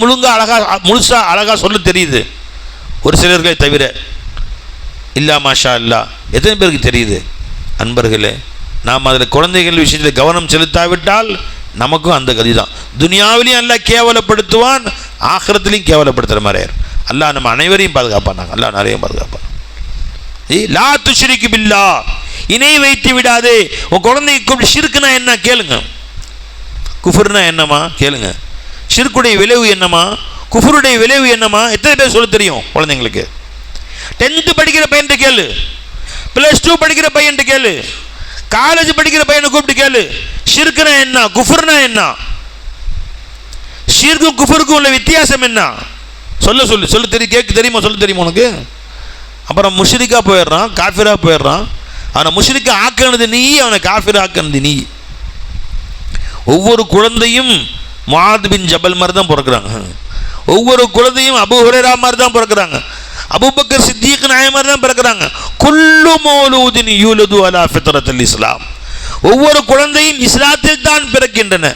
முழுசா அழகா சொல்ல தெரியுது, ஒரு சிலர்களை தவிர. இல்லா மாஷா அல்லா, எத்தனை பேருக்கு தெரியுது? அன்பர்களே, நாம் அதில் குழந்தைகள் விஷயத்தில் கவனம் செலுத்தாவிட்டால் நமக்கும் அந்த கதி தான். துனியாவிலையும் அல்லாஹ் கேவலப்படுத்துவான், ஆகிரத்திலையும் கேவலப்படுத்துகிற மாதிரி அல்லாஹ் நம்ம அனைவரையும் பாதுகாப்பானாங்க. அல்லாஹ் நிறைய பாதுகாப்பான். லா துஷ்ரிக்கு பில்லா, இணை வைத்து விடாதே. உன் குழந்தைக்கு ஷிர்க்னா என்ன கேளுங்க, குஃபர்னா என்னமா கேளுங்க, ஷிர்க்குடைய விளைவு என்னமா, குஃபருடைய விளைவு என்னமா, எத்தனை பேர் சொல்ல தெரியும் குழந்தைங்களுக்கு? 10th படிக்கிற பையன்ட்டு கேளு, +2 படிக்கிற பையன்ட்டு கேளு, காலேஜ் படிக்கிற பையனை கூப்பிட்டு கேளு, ஷிர்க்னா என்ன, குஃபர்னா என்ன, ஷிர்க்கும் குஃபருக்கும் உள்ள வித்தியாசம் என்ன சொல்ல சொல்லு. சொல்ல தெரியுமா? சொல்ல தெரியுமா உனக்கு? அப்புறம் முஷ்ரிக்கா போயிடுறான், காஃபிரா போயிடுறான். அவனை முஷ்ரிக்கா ஆக்கினது நீ, அவனை காஃபிரா ஆக்கினது நீ. ஒவ்வொரு குழந்தையும் முஆத் பின் ஜபல் மாதிரி தான் பிறக்கிறாங்க. ஒவ்வொரு குழந்தையும் அபூ ஹுரைரா மாதிரி தான் பிறக்கிறாங்க. அபூபக்கர் சித்திக் நாயகம் மாதிரி தான் பிறக்கிறாங்க. குல்லு மௌலூதின் யூலது அலா ஃபித்ரத்தில் இஸ்லாம், ஒவ்வொரு குழந்தையும் இஸ்லாத்தில் தான் பிறக்கின்றன.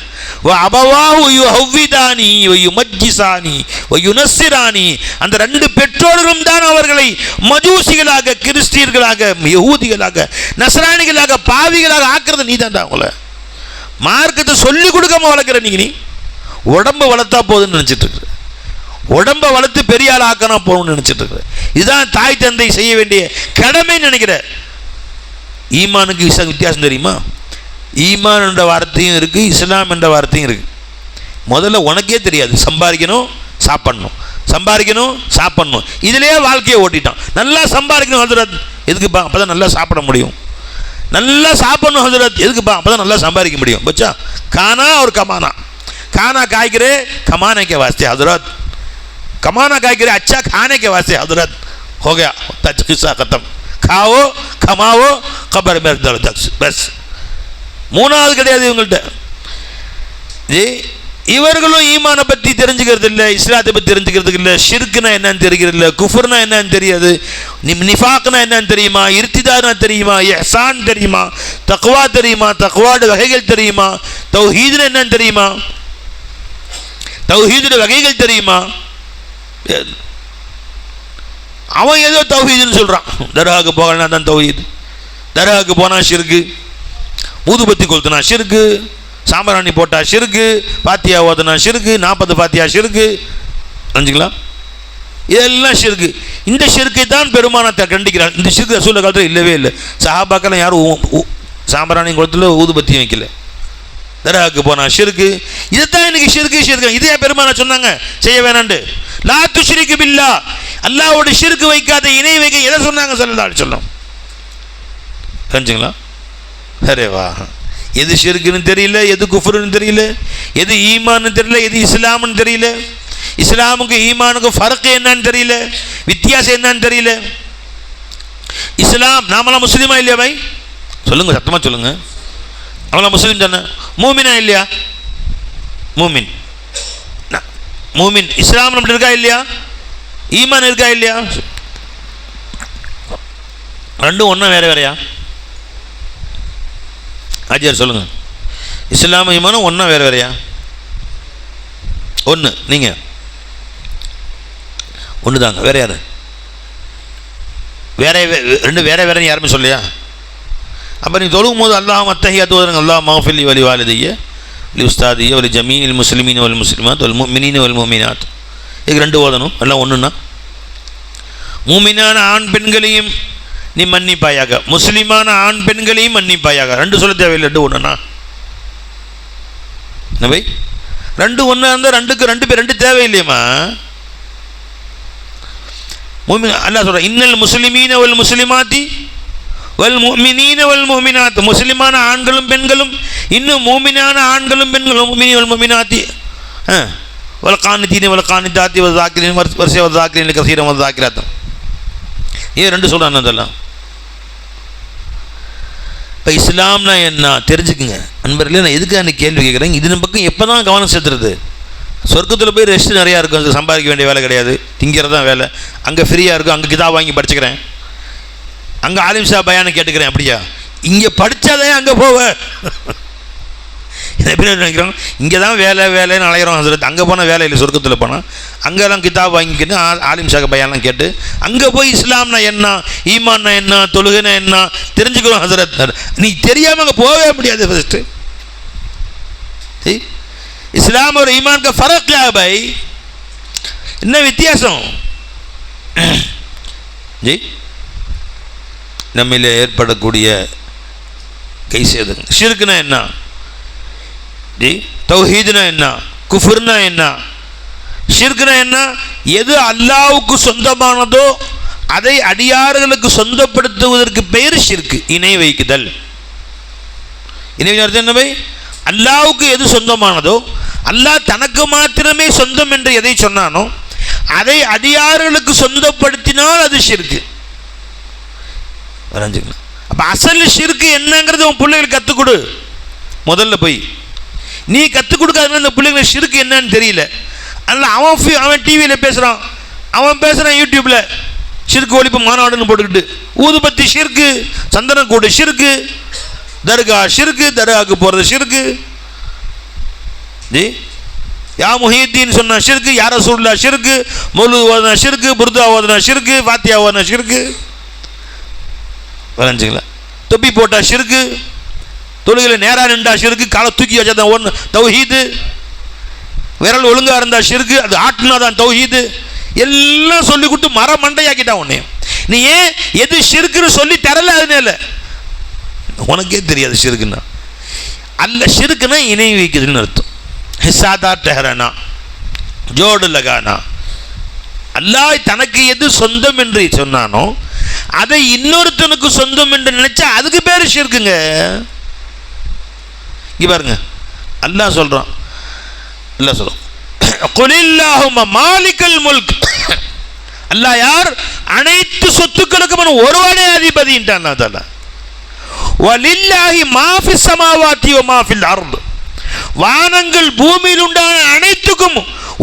அந்த 2 பெற்றோர்களும் தான் அவர்களை மஜூசிகளாக, கிறிஸ்டியர்களாக, யஹூதிகளாக, நஸ்ரானிகளாக, பாவிகளாக ஆக்குறது நீ தான். அவங்கள மார்க்கத்தை சொல்லிக் கொடுக்காம வளர்க்குற நீ உடம்பை வளர்த்தா போதுன்னு நினச்சிட்டு இருக்கிற, உடம்பை வளர்த்து பெரிய ஆள் ஆக்கணும் போகணும்னு நினச்சிட்டு இருக்கிற. இதுதான் தாய் தந்தை செய்ய வேண்டிய கடமைன்னு நினைக்கிற. ஈமானுக்கு வித்தியாசம் தெரியுமா? ஈமான் என்ற வார்த்தையும் இருக்குது, இஸ்லாம் என்ற வார்த்தையும் இருக்குது. முதல்ல உனக்கே தெரியாது. சம்பாதிக்கணும், சாப்பிடணும், சம்பாதிக்கணும், சாப்பிடணும், இதிலேயே வாழ்க்கையை ஓட்டிட்டான். நல்லா சம்பாதிக்கணும் ஹஜரத், எதுக்குப்பா? அப்போ தான் நல்லா சாப்பிட முடியும். நல்லா சாப்பிடணும் ஹஜரத், எதுக்குப்பா? அப்போ தான் நல்லா சம்பாதிக்க முடியும். பச்சா கானா ஒரு கமானா, खाना खाए करे कमाने के वास्ते हजरत, कमाना खाए करे अच्छा खाने के वास्ते हजरत, हो गया किस्सा खत्म. खाओ कमाओ कब्र में दर्द बस. மூணாவது கிடையாது இவங்கள்ட்ட. இவர்களும் ஈமானை பற்றி தெரிஞ்சுக்கிறது இல்லை, இஸ்லாத்தை பற்றி தெரிஞ்சுக்கிறதுக்கு இல்லை, ஷிர்க்னா என்னன்னு தெரிகிறது இல்லை, குஃபர்னா என்னன்னு தெரியாது, நிஃபாக்னா என்னன்னு தெரியுமா, இர்திதானா தெரியுமா, இஹ்சான் தெரியுமா, தக்வா தெரியுமா, தக்வாட வகைகள் தெரியுமா, தௌஹீதுனா என்னன்னு தெரியுமா, தௌஹீதுடைய வகைகள் தெரியுமா. அவன் ஏதோ தௌஹீதுன்னு சொல்கிறான். தர்காவுக்கு போகலன்னா தான் தௌஹீது, தர்காவுக்கு போனால் ஷிர்கு, ஊதுபத்தி கொளுத்துனா ஷிர்கு, சாம்பிராணி போட்டா ஷிர்கு, பாத்தியா ஓதுனா ஷிர்கு, 40 பாத்தியா ஷிர்கு, தெரிஞ்சுங்களா? இதெல்லாம் ஷிர்கு. இந்த ஷிர்கை தான் பெருமானத்தை கண்டிக்கிறார். இந்த ஷிர்கு ரசூலுல்லாஹி காலத்தில் இல்லவே இல்லை. சஹாபாக்கெல்லாம் யாரும் சாம்பிராணி கொளுத்துல ஊதுபத்தியும் வைக்கல. தர்காவுக்கு போனா ஷிர்கு, இதுதான் எனக்கு ஷிர்கு ஷிர்கு. இதே பெருமானா சொன்னாங்க செய்ய வேணாண்டு. லா துஷ்ரிகு பில்லாஹ், அல்லாஹ்வோட ஷிர்கு வைக்காத, இணை வைக்க. எதை சொன்னாங்க ஸல்லல்லாஹு அலைஹி வஸல்லம்? தெரிஞ்சுங்களா? அரே வா, எது ஷிர்க்குன்னு தெரியல, எது குஃப்ருன்னு தெரியல, எது ஈமான்னு தெரியல, எது இஸ்லாம்னு தெரியல, இஸ்லாமுக்கு ஈமானுக்கு ஃபர்க் என்னன்னு தெரியல, வித்தியாசம் என்னன்னு தெரியல. இஸ்லாம், நாமெல்லாம் முஸ்லீமா இல்லையா பாய்? சொல்லுங்க, சத்தமாக சொல்லுங்க. அவங்களாம் முஸ்லீம் தானே? மூமினா இல்லையா? மூமின், மூமின். இஸ்லாம் நம்மகிட்ட இருக்கா இல்லையா? ஈமான் இருக்கா இல்லையா? ரெண்டும் ஒன்றா வேறு வேறையா? ஆஜியார் சொல்லுங்கள். இஸ்லாமும் ஈமானும் ஒன்றா வேறு வேறையா? ஒன்று. நீங்கள் ஒன்று தாங்க. வேறு யார்? வேற ரெண்டு வேற வேறன்னு யாருமே சொல்லையா? அப்போ நீங்கள் தொழுகும் போது அல்லாஹ் அத்தஹியாத்து ஓதுறங்க. அல்லாஹ் மஃபில் வலி வாலிதைய வலி உஸ்தாதிய வலி ஜமீல் முஸ்லிமீன் வல் முஸ்லிமாத் வல் முஃமினீன் வல் முஃமினாத். இதுக்கு ரெண்டு ஓதணும். எல்லாம் ஒன்றுன்னா மூமினான ஆண் பெண்களையும் நீ மன்னிப்பாயாக, முஸ்லிமான ஆண் பெண்களையும் மன்னிப்பாயாக. ரெண்டு சொல்ல தேவையில்லை. ரெண்டு ஒன்றுண்ணா என்ன பை? ரெண்டு ஒன்றா இருந்தால் ரெண்டுக்கு ரெண்டு பேர் ரெண்டு தேவையில்லையம்மா. அல்லாஹ் சொல்கிறான், இன்னல் முஸ்லிமீன வல் முஸ்லிமாத்தி வல் முஃமினீன வல் முஃமினாத். முஸ்லிமான ஆண்களும் பெண்களும், இன்னும் மூமினான ஆண்களும் பெண்களும், முஃமினீன வல் முஃமினாத்தி வல் கானிதீன வல் கானிதாத்தி வல் ஸாக்கிரீன வர்ஸ வல் ஸாக்கிரீன கஸீரன் வல் ஸாக்கிராத். இது ரெண்டு சொல்கிறான். அதெல்லாம் இப்போ இஸ்லாம்னா என்ன தெரிஞ்சுக்குங்க நண்பர்களே. நான் எதுக்கு அந்த கேள்வி கேட்குறேன்? இது பக்கம் எப்போ தான் கவனம் செலுத்துறது? சொர்க்கத்தில் போய் ரெஸ்ட்டு நிறையா இருக்கும், சம்பாதிக்க வேண்டிய வேலை கிடையாது, திங்கிறது தான் வேலை. அங்கே ஃப்ரீயாக இருக்கும், அங்கே கிதாப் வாங்கி படிச்சுக்கிறேன், அங்கே ஆலிம் ஷா பயானை கேட்டுக்கிறேன். அப்படியா? இங்கே படித்தாதே அங்கே போவ. எப்படி நினைக்கிறோம்? இங்கே தான் வேலை வேலைன்னு அலைகிறோம். அங்கே போனால் வேலை இல்லை. சொர்க்கத்தில் போனால் அங்கெல்லாம் கிதாப் வாங்கிக்கிட்டு ஆலிம் ஷா பயானெலாம் கேட்டு அங்கே போய் இஸ்லாம்னா என்ன, ஈமான்னா என்ன, தொழுகைனா என்ன தெரிஞ்சுக்கிறோம் ஹசரத். நீ தெரியாமல் அங்கே போகவே முடியாது. ஃபஸ்ட்டு இஸ்லாம் और ईमान का फ़र्क क्या है भाई? என்ன வித்தியாசம் ஜி? நம்மில் ஏற்படக்கூடிய கை சேதம். ஷிர்க்னா என்ன ஜி? தௌஹீதுனா என்ன? குஃப்ர்னா என்ன? ஷிர்க்னா என்ன? எது அல்லாஹ்வுக்கு சொந்தமானதோ அதை அடியார்களுக்கு சொந்தப்படுத்துவதற்கு பெயர் ஷிர்க், இணை வைக்குதல். இணை அர்த்தம் என்ன பை? அல்லாஹ்வுக்கு எது சொந்தமானதோ, அல்லாஹ் தனக்கு மாத்திரமே சொந்தம் என்று எதை சொன்னானோ அதை அடியார்களுக்கு சொந்தப்படுத்தினால் அது ஷிர்க். வரைஞ்சிக்கலாம். அப்போ அசல் ஷிர்க் என்னங்கிறது உன் பிள்ளைகளுக்கு கற்றுக் கொடு. முதல்ல போய் நீ கற்றுக் கொடுக்காத அந்த பிள்ளைங்களுக்கு ஷிர்க் என்னன்னு தெரியல. அதனால் அவன் டிவியில் பேசுகிறான், அவன் பேசுகிறான் யூடியூப்பில் ஷிர்க் ஒழிப்பு மாநாடுன்னு போட்டுக்கிட்டு ஊதுபத்தி ஷிர்க்கு, சந்தனக்கூடு ஷிர்க்கு, தர்கா ஷிர்க்கு, தர்காவுக்கு போகிறது ஷிர்க்கு, ஜி யா முஹியத்தீன் சொன்ன ஷிர்க்கு, யா ரசூலுல்லாஹ் ஷிர்க்கு, மௌலூத் ஓதுனா ஷிர்க்கு, புர்தா ஓதுனா ஷிர்க்கு, ஃபாத்தியா ஓதுனா ஷிர்க்கு. வரைஞ்சிங்களா? தொப்பி போட்டா ஷிர்க்கு, தொழுகையில் நேராக நின்றா ஷிர்க்கு, காலை தூக்கி வச்சா தான் ஒன்று தௌஹீது, விரல் ஒழுங்காக இருந்தால் ஷிர்க்கு, அது ஆட்டினா தான் தௌஹீது. எல்லாம் சொல்லி கொடுத்து மர மண்டையாக்கிட்டான் உன்னைய. நீ ஏன் எது ஷிர்க்குன்னு சொல்லி தரல? அதனால உனக்கே தெரியாது ஷிர்க்குன்னா. அல்ல ஷிர்க்குன்னா இணை வைக்குதுன்னு அர்த்தம். ஹிசாதா டெஹரனா, ஜோடு லகானா. அல்லாஹ் தனக்கு எது சொந்தம் என்று சொன்னானோ அதை இன்னொருத்தனுக்கு சொந்தம் என்று நினைச்சா அதுக்கு பேர் ஷிர்க்குங்க. இங்க பாருங்க, அல்லாஹ் சொல்றான், அல்லாஹ் சொல்றான், குலில்லாஹும்ம மாலிகல் முல்க். அல்லாஹ் யார்? அனைத்து சொத்துக்களுக்கும் ஒருவனே அதிபதின்றான். அல்லாஹ் வலில்லாஹி மா ஃபிஸ் ஸமாவாத்தி வ மா ஃபில் அர்த். வானங்கள் பூமியில் உண்டான அனைத்துக்கும்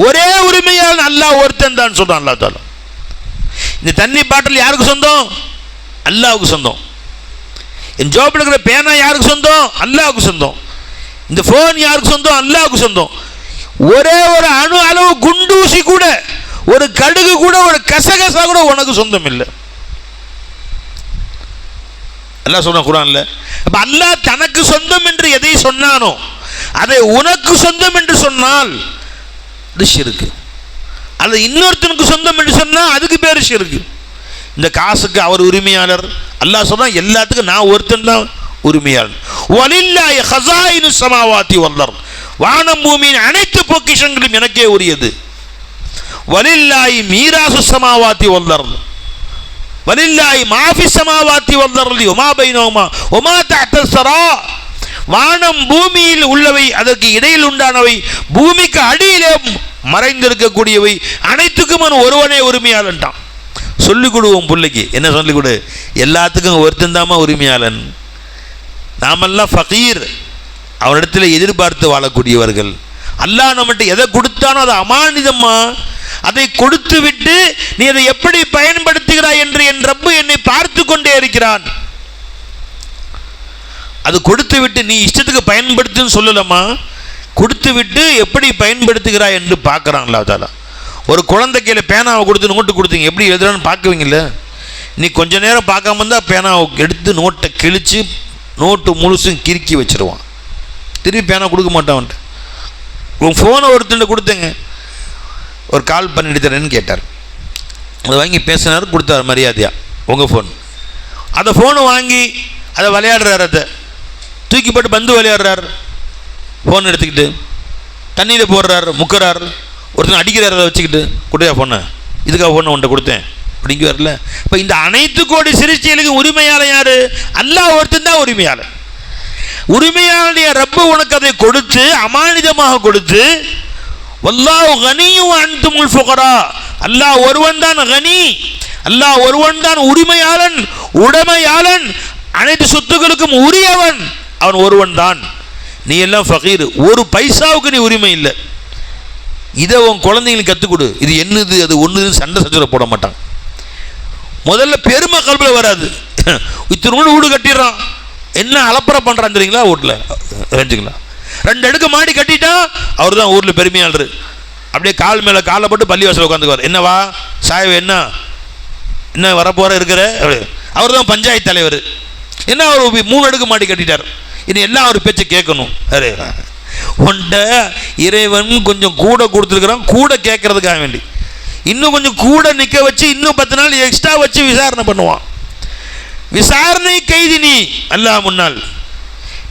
ஒரே உரிமையாளன் அல்லாஹ் ஒருத்தன் தான் சொல்றான். அல்லாஹ் தஆலா இந்த தண்ணி பாட்டில் யாருக்கு சொந்தம்? அல்லாஹ்வுக்கு சொந்தம். என் ஜோபில் இருக்கிற பேனா யாருக்கு சொந்தம்? அல்லாஹ்வுக்கு சொந்தம். இந்த ஃபோன் யாருக்கு சொந்தம்? அல்லாஹ்வுக்கு சொந்தம். ஒரே ஒரு அணு அளவு குண்டூசி கூட, ஒரு கடுகு கூட, ஒரு கசகசா கூட உனக்கு சொந்தம் இல்லை. அல்லாஹ் சொன்ன குர்ஆன்ல. அப்ப அல்லாஹ் தனக்கு சொந்தம் என்று எதை சொன்னானோ அதை உனக்கு சொந்தம் என்று சொன்னால் அது ஷிர்க். அது இன்னொருத்தனுக்கு சொந்தம் என்று சொன்னால் அதுக்கு பேர் ஷிர்க். இந்த காசுக்கு அவர் உரிமையாளர். அல்லாஹ் சொல்றான் எல்லாத்துக்கும் நான் ஒருத்தன் தான் உரிமையாளர். வலில்லாஹி ஹஸாயினு ஸமாவாத்தி வல் அர்த். வானம் பூமியின் அனைத்து பொக்கிஷங்களும் எனக்கே உரியது. வலில்லாஹி மீராசு ஸமாவாத்தி வல் அர்த். வலில்லாஹி மா ஃபிஸ் ஸமாவாத்தி வல் அர்தி வமா பைனஹுமா வமா தஹ்த ஸரா. வானம் பூமியில் உள்ளவை, அதற்கு இடையில் உண்டானவை, பூமிக்கு அடியிலே மறைந்திருக்கக்கூடியவை அனைத்துக்கும் ஒருவனே உரிமையாளன்ட்டான். சொல்லிக் கொடுவோம் பிள்ளைக்கு. என்ன சொல்லிக் கொடு? எல்லாத்துக்கும் ஒருத்தன் தாமா உரிமையாளன். நாமெல்லாம் ஃபகீர், அவனிடத்தில் எதிர்பார்த்து வாழக்கூடியவர்கள். அல்லாஹ் நம்மகிட்ட எதை கொடுத்தானோ அது அமானிதம்மா. அதை கொடுத்து விட்டு நீ அதை எப்படி பயன்படுத்துகிறாய் என்று என் ரப்பு என்னை பார்த்து கொண்டே இருக்கிறான். அது கொடுத்து விட்டு நீ இஷ்டத்துக்கு பயன்படுத்துன்னு சொல்லலாமா, கொடுத்து விட்டு எப்படி பயன்படுத்துகிறாய் என்று பார்க்குறான் அல்லாஹ் தஆலா. ஒரு குழந்தை கையில் பேனாவை கொடுத்து நோட்டு கொடுத்தீங்க, எப்படி எழுதுறான்னு பார்க்குவீங்கல்ல. நீ கொஞ்ச நேரம் பார்க்காம இருந்தால் பேனாவை எடுத்து நோட்டை கிழித்து நோட்டு முழுசும் கிறுக்கி வச்சிருவான். திருப்பி பேனா கொடுக்க மாட்டான்ட்டு. உன் ஃபோனை ஒருத்தன் கொடுத்தேங்க, ஒரு கால் பண்ணிட்டு தரேன்னு கேட்டார். அதை வாங்கி பேசினார், கொடுத்தார் மரியாதையாக உங்கள் ஃபோன். அந்த ஃபோனை வாங்கி அதை விளையாடுறாரு, அதை தூக்கி போட்டு பந்து விளையாடுறார். ஃபோன் எடுத்துக்கிட்டு தண்ணியில் போடுறார், முக்கிறார், ஒருத்தன் அடிக்கிறார், அதை வச்சுக்கிட்டு கொடுயா ஃபோனை, இதுக்காக ஃபோனை உன்ட்ட கொடுத்தேன் அப்படிங்க வரல. இப்போ இந்த அனைத்து கோடி சிருஷ்டிகளுக்கு உரிமையாளர் யார்? அல்லாஹ் ஒருத்தன் தான் உரிமையாளர். உரிமையாளருடைய ரப்பு உனக்கு அதை கொடுத்து அமானிதமாக கொடுத்து, வல்லாஹு கனியும் அன்துமுல் ஃபுகரா, அல்லாஹ் ஒருவன் தான் கனி, அல்லாஹ் ஒருவன் தான் உரிமையாளன், உடைமையாளன், அனைத்து சொத்துக்களுக்கும் உரியவன் அவன் ஒருவன் தான். நீ எல்லாம் ஃபகீர், ஒரு பைசாவுக்கு நீ உரிமை இல்லை. இதை உன் குழந்தைங்களுக்கு கற்றுக் கொடு. இது என்னது அது ஒன்று சண்டை சச்சரவை போட மாட்டாங்க. முதல்ல பெருமை கல்வியில் வராது. இத்தனை வீடு கட்டிடுறான், என்ன அலப்பறை பண்ணுறான்னு தெரியுங்களா? வீட்டில் தெரிஞ்சுக்கலாம். 2 அடுக்கு மாடி கட்டிட்டா அவர் தான் ஊரில் பெருமையாளர். அப்படியே கால் மேலே காலை போட்டு பள்ளிவாசல் உட்காந்துக்குவார். என்னவா சாய்வு, என்ன என்ன வரப்போகிற இருக்கிற, அவர் தான் பஞ்சாயத்து தலைவர். என்ன அவர் 3 அடுக்கு மாடி கட்டிட்டார், இனி எல்லாம் அவர் பேச்சு கேட்கணும். அரே உன்ட இறைவன் கொஞ்சம் கூட கொடுத்துருக்குறான், கூட கேட்கறதுக்காக வேண்டி இன்னும் கொஞ்சம் கூட நிற்க வச்சு இன்னும் 10 நாள் எக்ஸ்ட்ரா வச்சு விசாரணை பண்ணுவான். விசாரணை கைதி நீ அல்லாஹ் முன்னால்.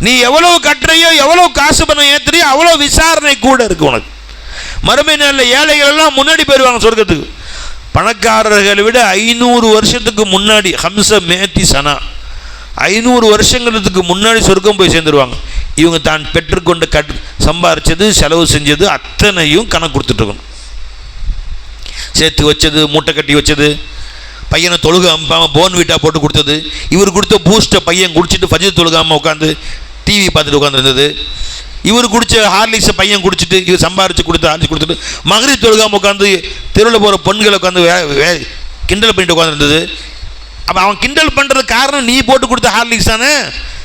நீ எவ்வளோ கட்டுறையோ எவ்வளோ காசு பணம் ஏற்றுறியோ அவ்வளோ விசாரணை கூட இருக்கு உனக்கு. மறுமை நாளில் ஏழைகள் எல்லாம் முன்னாடி போயிடுவாங்க சொர்க்கத்துக்கு. பணக்காரர்களை விட 500 வருஷத்துக்கு முன்னாடி, ஹம்ச மேத்தி சனா, 500 வருஷங்களுக்கு முன்னாடி சொர்க்கம் போய் சேர்ந்துருவாங்க. இவங்க தான் பெற்றுக்கொண்டு சம்பாரிச்சது செலவு செஞ்சது அத்தனையும் கணக்கு கொடுத்துட்ருக்கணும். சேர்த்து வச்சது, மூட்டை கட்டி வச்சது, பையனை தொழுக அம்பாமல் போன் வீட்டாக போட்டு கொடுத்தது, இவர் கொடுத்த பூஸ்ட்டை பையன் குடிச்சிட்டு ஃபஜ்ர் தொழுகாமல் உட்காந்து டிவி பார்த்துட்டு உட்காந்துருந்தது, இவர் குடித்த ஹார்லிக்ஸை பையன் குடிச்சிட்டு இவர் சம்பாரித்து கொடுத்து ஹார்லிக்ஸ் கொடுத்துட்டு மகரிப் தொழுகாமல் உட்காந்து தெருவில் போகிற பெண்களை உட்காந்து கிண்டல் பண்ணிட்டு உட்காந்துருந்தது. அப்போ அவன் கிண்டல் பண்ணுறது காரணம் நீ போட்டு கொடுத்த ஹார்லிக்ஸ் தானே,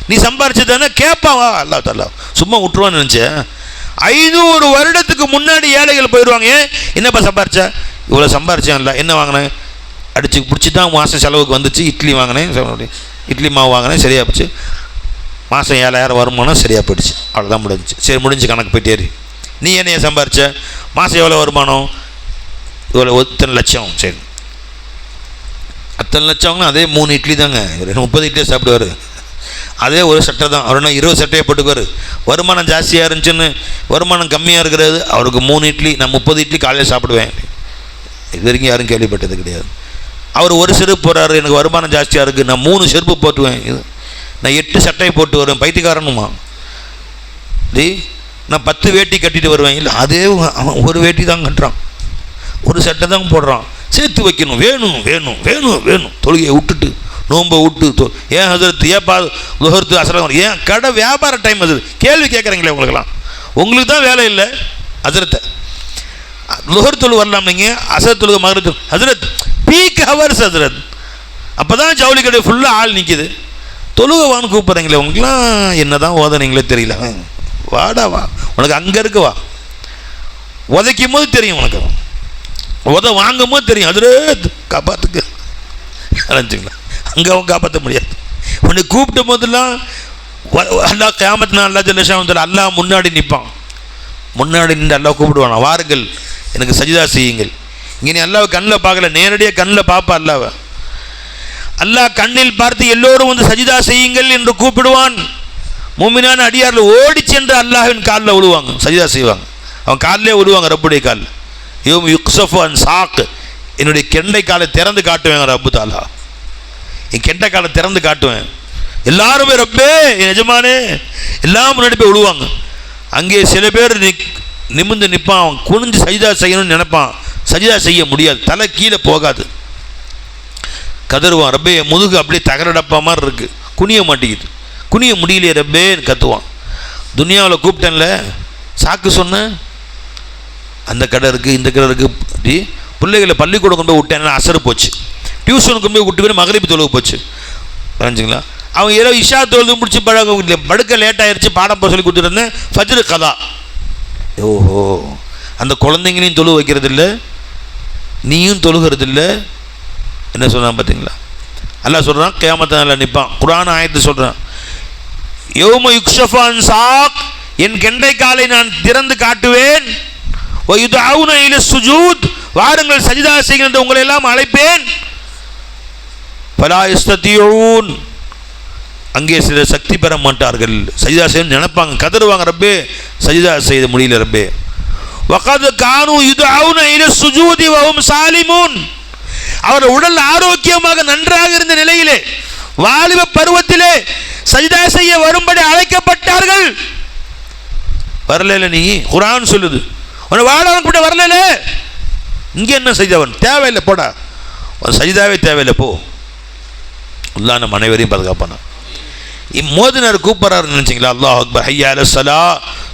நீ சம்பாரிச்சது தானே, கேட்பாவா அல்லா தஆலா சும்மா விட்டுருவான்னு நினச்சேன். 500 வருடத்துக்கு முன்னாடி ஏழைகள் போயிடுவாங்க. என்னப்பா சம்பாரிச்சா? இவ்வளோ சம்பாரிச்சேன், இல்லை என்ன வாங்கினேன், அடிச்சு பிடிச்சி தான் மாதம் செலவுக்கு வந்துச்சு. இட்லி வாங்கினேன், இட்லி மாவு வாங்கினேன், சரியாக போச்சு. மாதம் 7000 வருமானம் சரியாக போயிடுச்சு, அவ்வளோதான் முடிஞ்சிச்சு. சரி முடிஞ்சு கணக்கு போயிட்டேரி. நீ என்னைய சம்பாரிச்ச? மாதம் எவ்வளோ வருமானம்? இவ்வளோ இத்தனை லட்சம். சரி அத்தனை லட்சம் வாங்கினா அதே 3 இட்லி தாங்க, 30 இட்லியே சாப்பிடுவார். அதே ஒரு சட்டை தான், அவர் என்ன 20 சட்டையை போட்டுக்குவார். வருமானம் ஜாஸ்தியாக இருந்துச்சுன்னு வருமானம் கம்மியாக இருக்கிறது அவருக்கு 3 இட்லி, நான் 30 இட்லி காலையில் சாப்பிடுவேன். இது வரைக்கும் யாரும் கேள்விப்பட்டது கிடையாது. அவர் ஒரு செருப்பு போடுறாரு, எனக்கு வருமானம் ஜாஸ்தியாக இருக்குது, நான் 3 செருப்பு போட்டுவேன். இது நான் 8 சட்டையை போட்டு வருவேன். பைத்தியக்காரனுமா நான் 10 வேட்டி கட்டிட்டு வருவேன். இல்லை அதே அவன் ஒரு வேட்டி தான் கட்டுறான், ஒரு சட்டை தான் போடுறான். சேர்த்து வைக்கணும், வேணும் வேணும் வேணும் வேணும். தொழுகையை விட்டுட்டு நோன்பை விட்டு ஏன் ஹசரத் ஏப்பா லுஹர்த்து அசரம் ஏன் கடை வியாபார டைம் அது கேள்வி கேட்குறீங்களே உங்களுக்கெல்லாம். உங்களுக்கு தான் வேலை இல்லை. ஹசரத்தை லுஹர் தொழு வரலாம், நீங்கள் அசரத் தொழுக மகரத் ஹசரத் பீக் ஹவர்ஸ் ஹசரத், அப்போ தான் ஜவுளி கடை ஃபுல்லாக ஆள் நிற்கிது. தொழுகவான்னு கூப்பிட்றீங்களே உங்களுக்குலாம் என்ன தான் ஓதனீங்களே தெரியல. வாடா வா, உனக்கு அங்கே இருக்கு வா. உதைக்கும் போது தெரியும் உனக்கு, உத வாங்கும் போது தெரியும். ஹசரத் காப்பாற்றுக்கு அலைஞ்சுங்களா, அங்கே அவன் காப்பாற்ற முடியாது. உன்னை கூப்பிட்ட போதெல்லாம் அல்லா கியாமத் நாள் அல்லா ஜல்லஷான் அல்லாஹ் முன்னாடி நிற்பான். முன்னாடி நின்று அல்லாஹ் கூப்பிடுவானா, வாருங்கள் எனக்கு சஜிதா செய்யுங்கள். இங்கே நீ அல்லாஹ் கண்ணில் பார்க்கல, நேரடியாக கண்ணில் பார்ப்பா அல்லாஹ். அல்லாஹ் கண்ணில் பார்த்து எல்லோரும் வந்து சஜிதா செய்யுங்கள் என்று கூப்பிடுவான். மூமினான அடியாரில் ஓடி சென்று அல்லாஹ்வின் காலில் விழுவாங்க, சஜிதா செய்வாங்க. அவன் காலிலே விழுவாங்க, ரப்புடைய காலில். யோம் யுக்ஸஃபு அன் சாக், என்னுடைய கெண்டை காலை திறந்து காட்டுவேன் ரப்பு தாலா, என் கெண்டை காலை திறந்து காட்டுவேன். எல்லாருமே ரப்பே என் எஜமானே எல்லாம் முன்னாடி போய் விழுவாங்க. அங்கே சில பேர் நிமிர்ந்து நிற்பான், அவன் குனிஞ்சு சஜிதா செய்யணும்னு நினைப்பான், சஜிதா செய்ய முடியாது, தலை கீழே போகாது, கதறுவான். ரப்பே என் முதுகு அப்படியே தகரடப்பா மாதிரி இருக்குது, குனிய மாட்டேங்குது, குனிய முடியலையே ரப்பேன்னு கத்துவான். துனியாவில் கூப்பிட்டேன்ல, சாக்கு சொன்னேன், அந்த கடை இருக்குது இந்த கடை இருக்குது, பிள்ளைகளை பள்ளிக்கூடம் கொண்டு போய் விட்டேன், அசரு போச்சு. டியூஷனுக்கு கொண்டு போய் விட்டு போய் மகரிபி தொழுவு போச்சு. புரிஞ்சுங்களா? அவங்க இரவு இஷா தொழுது முடிச்சு படுக்க லேட் ஆயிடுச்சு, பாடம் போக சொல்லி கொடுத்துருந்தேன். ஃபஜ்ரு கதா. ஓஹோ, அந்த குழந்தைங்களையும் தொழு வைக்கிறது இல்லை, நீயும் தொழுகிறது இல்லை. என்ன சொல்கிறான் பார்த்தீங்களா? அல்லாஹ் சொல்கிறான் கியாமத் நாளில் நிற்பான். குர்ஆன் ஆயத்து சொல்கிறான், யௌம யுக்ஷஃபான் சாக், என் கெண்டை காலை நான் திறந்து காட்டுவேன். வயுதஊன இல சுஜூத், வாருங்கள் சஜிதா செய்கின்ற உங்களை எல்லாம் அழைப்பேன். ஃபலா யஸ்ததியூன், அங்கே சில சக்தி பெற மாட்டார்கள். சஜிதா செய்ய நினைப்பாங்க, கதறுவாங்க, ரப்பே சஜிதா செய்ய முடியல ரப்பே. வகத் கானு யுதஊன இல சுஜூதி வஹும் சாலிமூன், அவர் உடல் ஆரோக்கியமாக நன்றாக இருந்த நிலையிலே வாலிப பருவத்திலே சஜிதா செய்ய வரும்படி அழைக்கப்பட்டார்கள். வரல, நீ குர்ஆன் சொல்லுது உன வாழவன் கூட வரல, இங்கே என்ன செய்தவன் தேவையில்லை, போடா சஜிதாவே தேவையில்லை, போ. அல்லாஹ் நம்ம அனைவரையும் பாதுகாப்பானா. மோதினார் கூப்பிட்றாரு நினைச்சிங்களா? அல்லாஹ் அக்பர், ஹய்யா அலஸ் ஸலா,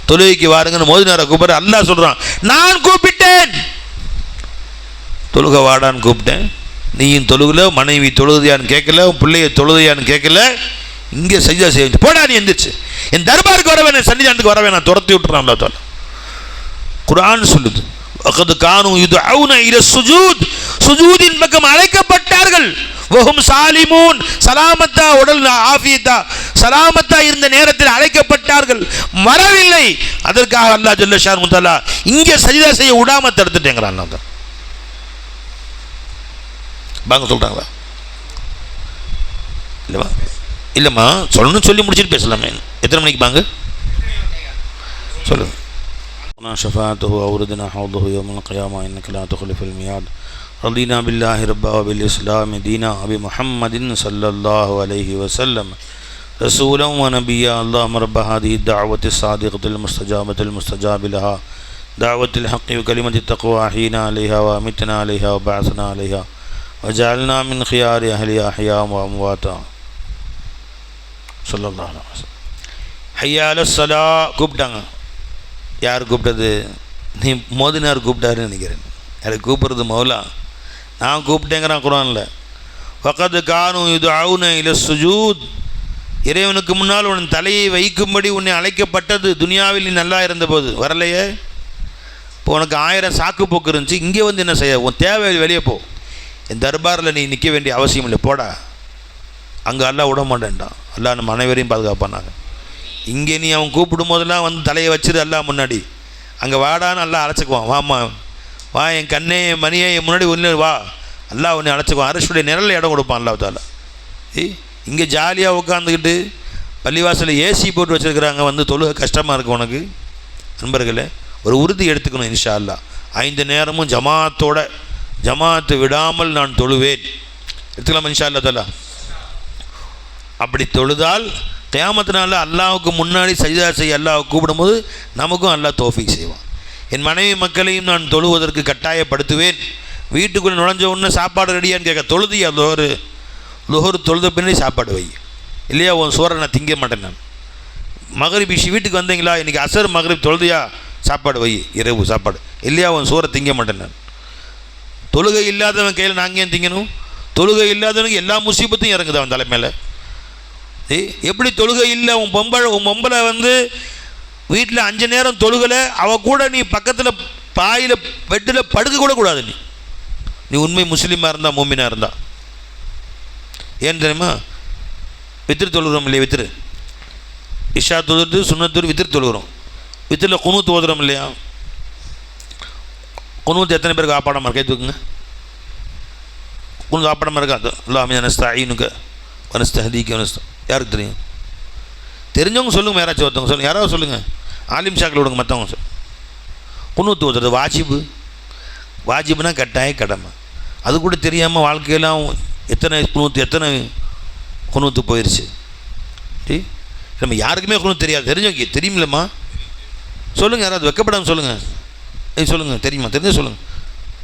தொழுகைக்கு வாருங்கன்னு மோதினாரை கூப்பிட்ற. அல்லாஹ் சொல்கிறான், நான் கூப்பிட்டேன், தொழுக வாடான்னு கூப்பிட்டேன். நீயும் தொழுகல, மனைவி தொழுதியான்னு கேட்கல, உன் பிள்ளைய தொழுதியான்னு கேட்கல, இங்கே சஜிதா செய்ய போடா, நீ எந்திரிச்சு என் தர்பாருக்கு வரவே, சன்னிதானத்துக்கு வரவே, நான் துரத்தி விட்டுறான். அல்லாஹ் தஆலா குர்ஆன் சொல்லுது, வகத் கானு யுதஊன இல சுஜூத், சுஜூதின் பக்கம் அழைக்கப்பட்டார்கள். வஹும் சாலிமூன், சலாமத்தா, உடல் ஆஃபியத்தா சலாமத்தா இருந்த நேரத்தில் அழைக்கப்பட்டார்கள், வரவில்லை. அதற்காக அல்லாஹ் ஜல்ல ஷானஹு வ தஆலா இங்கே சஜிதா செய்ய விடாம தடுத்துட்டேங்கிறான். அல்லாஹ் பாங்க சொல்றாங்களா இல்லைவா? இல்லைம்மா, சொல்லணும்னு சொல்லி முடிச்சுட்டு பேசலாமே. எத்தனை மணிக்கு பாங்க சொல்லுங்க. شفاعته أوردنا حوضه يوم القيامة إنك لا تخلف الميعاد رضينا بالله ربا وبالإسلام دينا وبمحمد صلى الله عليه وسلم رسولا ونبيا اللهم رب هذه الدعوة الصادقة المستجابة المستجاب لها دعوة الحق وكلمة التقوى أحينا عليها وأمتنا عليها وبعثنا عليها وجعلنا من خيار أهلها أحياء وأمواتا صلى الله عليه وسلم. حي على الصلاة கூப்பிட்டாங்க. யார் கூப்பிட்டது? நீ மோதினார் கூப்பிட்டாருன்னு நினைக்கிறேன். எனக்கு கூப்பிட்றது மௌலா, நான் கூப்பிட்டேங்கிறான் குர்ஆனில். வகத் கானு யுதஊன இல சுஜூத், இறைவனுக்கு முன்னால் உன் தலையை வைக்கும்படி உன்னை அழைக்கப்பட்டது துனியாவில் நீ நல்லா இருந்தபோது. வரலையே, இப்போ உனக்கு 1000 சாக்கு போக்கு இருந்துச்சு, இங்கே வந்து என்ன செய்ய? உன் தேவை வெளியே போ, என் தர்பாரில் நீ நிற்க வேண்டிய அவசியம் இல்லை, போடா. அங்கே அல்லாஹ் விட மாட்டேன்டான். அல்லாஹ் நம்ம அனைவரையும் பாதுகாப்பானாங்க. இங்கே நீ அவன் கூப்பிடும் போதெல்லாம் வந்து தலையை வச்சுரு அல்லாஹ் முன்னாடி, அங்கே வாடான்னு அல்லாஹ் அழைச்சிக்குவான். வாம்மா வா, என் கண்ணே என் மணியே என் முன்னாடி ஒன்று வா, அல்லாஹ் உன்னை அழைச்சிக்குவான். அரசுடைய நிழலில் இடம் கொடுப்பான் அல்லாஹ் தஆலா. இங்கே ஜாலியாக உட்காந்துக்கிட்டு பள்ளிவாசலில் ஏசி போட்டு வச்சுருக்கிறாங்க, வந்து தொழுக கஷ்டமாக இருக்குது உனக்கு. நண்பர்களே, ஒரு உறுதி எடுத்துக்கணும். இன்ஷா அல்லாஹ் 5 நேரமும் ஜமாத்து விடாமல் நான் தொழுவேன். எடுத்துக்கலாம் இன்ஷா அல்லாஹ் தஆலா. அப்படி தொழுதால் கியாமத்தினால அல்லாஹ்வுக்கு முன்னாடி சஜிதா செய்ய அல்லாஹ் கூப்பிடும்போது நமக்கும் அல்லாஹ் தௌஃபீக் செய்வான். என் மனைவி மக்களையும் நான் தொழுவதற்கு கட்டாயப்படுத்துவேன். வீட்டுக்குள்ளே நுழைஞ்ச உடனே சாப்பாடு ரெடியான்னு கேட்க, தொழுதியா லுஹர் தொழுத பின்னாடி சாப்பாடு வை, இல்லையா உன் சோறை நான் திங்க மாட்டேன். நான் மகரிப் வீட்டுக்கு வந்தீங்களா, இன்றைக்கி அசர் மகரிப் தொழுதியா, சாப்பாடு வை, இரவு சாப்பாடு, இல்லையா உன் சோறை திங்க மாட்டேன். நான் தொழுகை இல்லாதவன் கையில் நாங்கள் ஏன் திங்கணும்? தொழுகை இல்லாதவனுக்கு எல்லா முசீபத்தையும் இறங்குது அவன் தலை மேலே. எப்படி தொழுகை இல்லை? உன் பொம்பளை வந்து வீட்டில் 5 நேரம் தொழுகலை, அவள் கூட நீ பக்கத்தில் பாயில் பெட்டில் படுக்க கூட கூடாது. நீ உண்மை முஸ்லீமாக இருந்தால், மூமினாக இருந்தா. ஏன் தெரியுமா? வித்திரு தொழுகிறோம் இல்லையா? வித்திரு இஷா தொழுது சுன்னத்தூர் வித்திரு தொழுகிறோம். வித்திரில் குனூத் ஓதுறோம் இல்லையா? குனூத் எத்தனை பேருக்கு ஆப்பாடமாக இருக்கா? தூக்குங்க. குனூத் ஆப்பாடமாக இருக்காது. அல்லாஹ் நஸ்தஈனுக வ நஸ்தஹ்தீக வ நஸ்தக்ஃபிருக. யாருக்கு தெரியும்? தெரிஞ்சவங்க சொல்லுங்கள், யாராச்சும் ஒருத்தவங்க சொல்லுங்கள், யாராவது சொல்லுங்கள். ஆலிம் ஷாக்கில் விடுங்க, மற்றவங்க சொல்லுங்கள். குனூத் ஓதுறது வாஜிபுனா கட்டாய கடமை. அது கூட தெரியாமல் வாழ்க்கையெல்லாம் எத்தனை குனூத்து போயிடுச்சு. நம்ம யாருக்குமே குனூத் தெரியாது. தெரிஞ்சவங்க தெரியுமில்லம்மா சொல்லுங்கள், யாராவது வெக்கப்படாமல் சொல்லுங்கள். சொல்லுங்கள், தெரியுமா? தெரிஞ்ச சொல்லுங்கள்.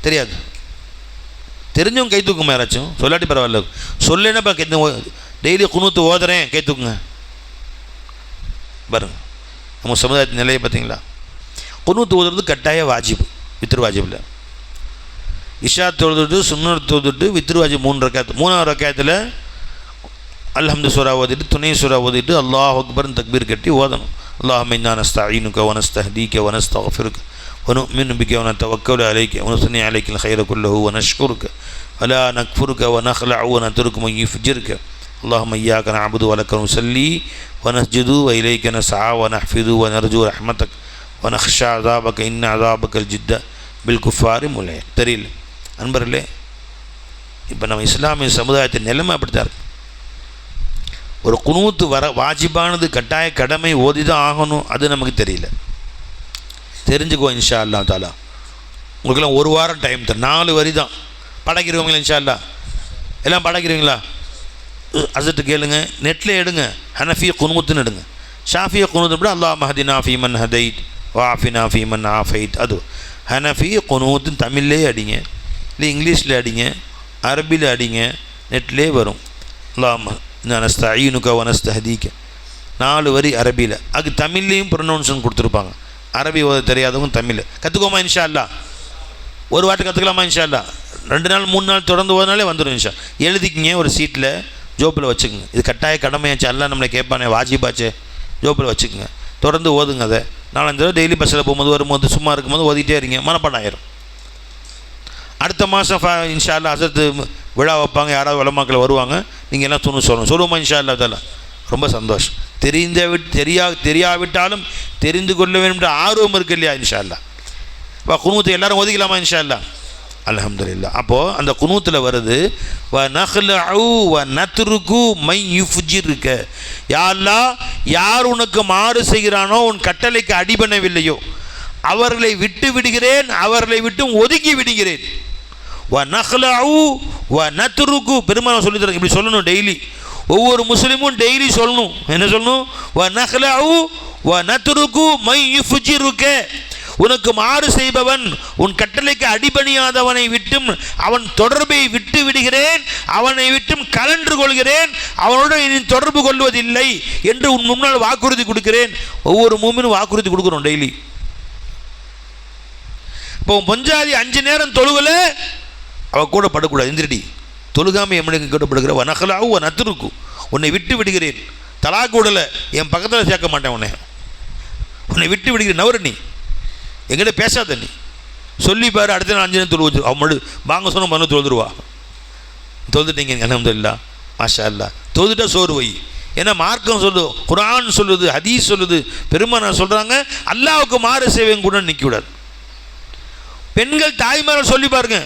தெரியாது தெரிஞ்சவங்க கை தூக்குமா? யாராச்சும் சொல்லாட்டி பரவாயில்ல, சொல்லேன்னா டெய்லி குனூத்து ஓதுறேன், கை தூக்குங்க. பாருங்க நம்ம சமுதாயத்தின் நிலையை பார்த்தீங்களா? குனூத்து ஓதுறது கட்டாய வாஜிபு, வித்ரு வாஜிபில். இஷா தொழுதுட்டு சுன்னத் தொழுதுட்டு வித்ருவாஜி 3 ரக்காத். 3வது ரக்காத்தில் அல்ஹம்து சூரா ஓதிட்டு துணை சூரா ஓதிட்டு அல்லாஹ் அக்பர்னு தக்பீர் கட்டி ஓதணும். அல்லாஹும்ம இன்னா நஸ்தஈனுக வ நஸ்தஹ்தீக வ நஸ்தக்ஃபிருக வ நு'மினு பிக வ நதவக்கலு அலைக வ நுஸ்னி அலைக்கல் கைர குல்லஹு வ நஷ்குருக வ லா நக்ஃபுருக வ நக்லஉ வ நத்ருகு மன் யுஃப்ஜிருக அல்லாஹும்ம இய்யாக நஅபுது வ லக நுஸல்லி வ நஸ்ஜுது வ இலைக நஸ்ஆ வ நஹ்ஃபிது வ நர்ஜு ரஹ்மதக வ நக்ஷா அஸாபக இன்ன அஸாபகல் ஜித்த பில் குஃபாரி முலை. தெரியல அன்பர்களே, இப்போ நம்ம இஸ்லாமிய சமுதாயத்தின் நிலைமை அப்படித்தான் இருக்கு. ஒரு குனூத்து வாஜிபானது கட்டாய கடமை ஓதி தான் ஆகணும், அது நமக்கு தெரியல. தெரிஞ்சுக்கோ இன்ஷா அல்லா தாலா. உங்களுக்கெல்லாம் 1 வாரம் டைம் தரும், 4 வரி தான். பழகிறவங்களா இன்ஷா அல்லா? எல்லாம் பழகிறீங்களா? அசட்டு கேளுங்க, நெட்டில் எடுங்க, ஹனஃபி குனூத்துன்னு எடுங்க. ஷாஃபிய குனூத்து கூட அல்லாஹ் மஹதினா ஃபீமன் ஹதைத் வாஃபினா ஃபீமன் ஆஃபைத். அது ஹனஃபி குனூத்துன்னு தமிழ்லே அடிங்க, இல்லை இங்கிலீஷில் அடிங்க, அரபியில் அடிங்க, நெட்லே வரும். அல்லாஹ் நஸ்தஈனுக வ நஸ்தஹ்தீக 4 வரி அரபியில். அது தமிழ்லேயும் ப்ரொனவுன்சன் கொடுத்துருப்பாங்க. அரபி ஓத தெரியாதவங்க தமிழ் கற்றுக்கோமா இன்ஷா அல்லா. ஒரு வாட்டி கற்றுக்கலாமா இன்ஷா அல்லா? 2 நாள் 3 நாள் தொடர்ந்து ஓதனாலே வந்துடும் இன்ஷா. எழுதிக்கிங்க, ஒரு சீட்டில் ஜோப்பில் வச்சுக்கோங்க. இது கட்டாய கடமையாச்சு, அல்லா நம்மளை கேட்பானே, வாஜிபாச்சே, ஜோப்பில் வச்சுக்கோங்க. தொடர்ந்து ஓதுங்க. அதை 4-5 தடவை டெய்லி பஸ்ஸில் போகும்போது வரும்போது சும்மா இருக்கும்போது ஓதிட்டே இருங்க, மனப்பாடம் ஆயிரும். அடுத்த மாதம் இன்ஷா அல்லா அசத்து விழா வைப்பாங்க, யாராவது உலமாக்கள் வருவாங்க, நீங்கள் எல்லாம் சொல்லுவோமா இன்ஷா அல்லா தாலா? ரொம்ப சந்தோஷம். தெரியாவிட்டாலும் தெரிந்து கொள்ள வேண்டும் என்ற ஆர்வம் இருக்கு இல்லையா? இன்ஷா அல்லா. இப்போ குனூத்தை எல்லாரும் ஒதுக்கலாமா இன்ஷா அல்லா? அல்ஹம்துலில்லாஹ். அப்போது அந்த குனூத்தில் வருது வ நஹ்லஉ வ நத்ருக்கு மை யுஃப்ஜிருக. யா அல்லாஹ், யார் உனக்கு மாறு செய்கிறானோ, உன் கட்டளைக்கு அடிபணவில்லையோ, அவர்களை விட்டு விடுகிறேன், அவர்களை விட்டும் ஒதுக்கி விடுகிறேன். வ நஹ்லஉ வ நத்ருக்கு. பெருமாள் சொல்லி தரேன், இப்படி சொல்லணும் டெய்லி. ஒவ்வொரு முஸ்லீமும் டெய்லி சொல்லணும். என்ன சொல்லணும்? வ நஹ்லஉ வ நத்ருக்கு மை யுஃப்ஜிருக. உனக்கு மாறு செய்பவன், உன் கட்டளைக்கு அடிபணியாதவனை விட்டும் அவன் தொடர்பை விட்டு விடுகிறேன், அவனை விட்டும் கலன்று கொள்கிறேன், அவனுடன் இனி தொடர்பு கொள்வதில்லை என்று உன் முன்னால் வாக்குறுதி கொடுக்கிறேன். ஒவ்வொரு மூமினும் வாக்குறுதி கொடுக்குறோம் டெய்லி. இப்போ பொஞ்சாதி 5 நேரம் தொழுகல, அவ கூட படக்கூடாது. எந்திரடி, தொழுகாமல் எம்மனுக்கு கூட படுகிற வனகலாவும் நத்துருக்கும். உன்னை விட்டு விடுகிறேன், தலாக்கு விடலை, என் பக்கத்தில் சேர்க்க மாட்டேன், உன்னை விட்டு விடுகிறேன். நவர நீ எங்கிட்ட பேசாத, நீ சொல்லிப்பாரு. அடுத்த நாள் 5 நேரம் தொழு வச்சு அவன் மடு வாங்க சொன்ன மனு தொழுதுருவா. தொழுதுட்டீங்க அல்ஹம்துலில்லாஹ், மாஷா அல்லாஹ். தொழுதுட்டா சோறு வை. ஏன்னா மார்க்கம் சொல்லுது, குர்ஆன் சொல்லுது, ஹதீஸ் சொல்லுது, பெருமானார் சொல்கிறாங்க, அல்லாஹ்வுக்கு மாறு செய்வங்க கூட நிற்கக்கூடாது. பெண்கள் தாய்மாரை சொல்லி பாருங்க,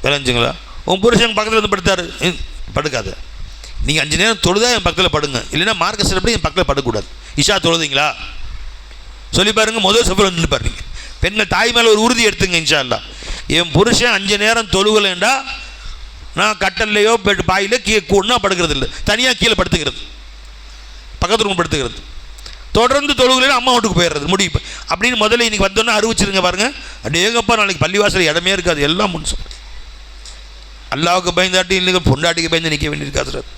விளைஞ்சுங்களா? உன் புருஷன் பக்கத்தில் வந்து படுத்தாரு, படுக்காத. நீங்கள் 5 நேரம் தொழுதா என் பக்கத்தில் படுங்க, இல்லைன்னா மார்க்க சிலப்படி என் பக்கத்தில் படக்கூடாது. இஷா தொழுதிங்களா சொல்லி பாருங்க, முதல் சஃபர் வந்து பாருங்க. பெண்கள் தாய் மேலே ஒரு உறுதி எடுத்துங்க, இன்ஷா அல்லாஹ். என் புருஷன் 5 நேரம் தொழுகலைண்டா நான் கட்டல்லையோ பாயில ஒன்றா படுக்கிறது இல்லை, தனியாக கீழே படுத்துக்கிறது, பக்கத்து ரூம் படுத்துக்கிறது. தொடர்ந்து தொழுகலைன்னா அம்மா வீட்டுக்கு போயிடுறது முடியும் அப்படின்னு முதல்ல இன்றைக்கி வந்தோன்னே அறிவிச்சிருங்க பாருங்க. அப்படியேங்கப்பா நாளைக்கு பள்ளிவாசல் இடமே இருக்காது, எல்லாம் முன் சொல்கிறேன். அல்லாவுக்கு பயந்தாட்டி இல்லைங்க, பொண்டாட்டிக்கு பயந்து நிற்க வேண்டியிருக்காது சார்.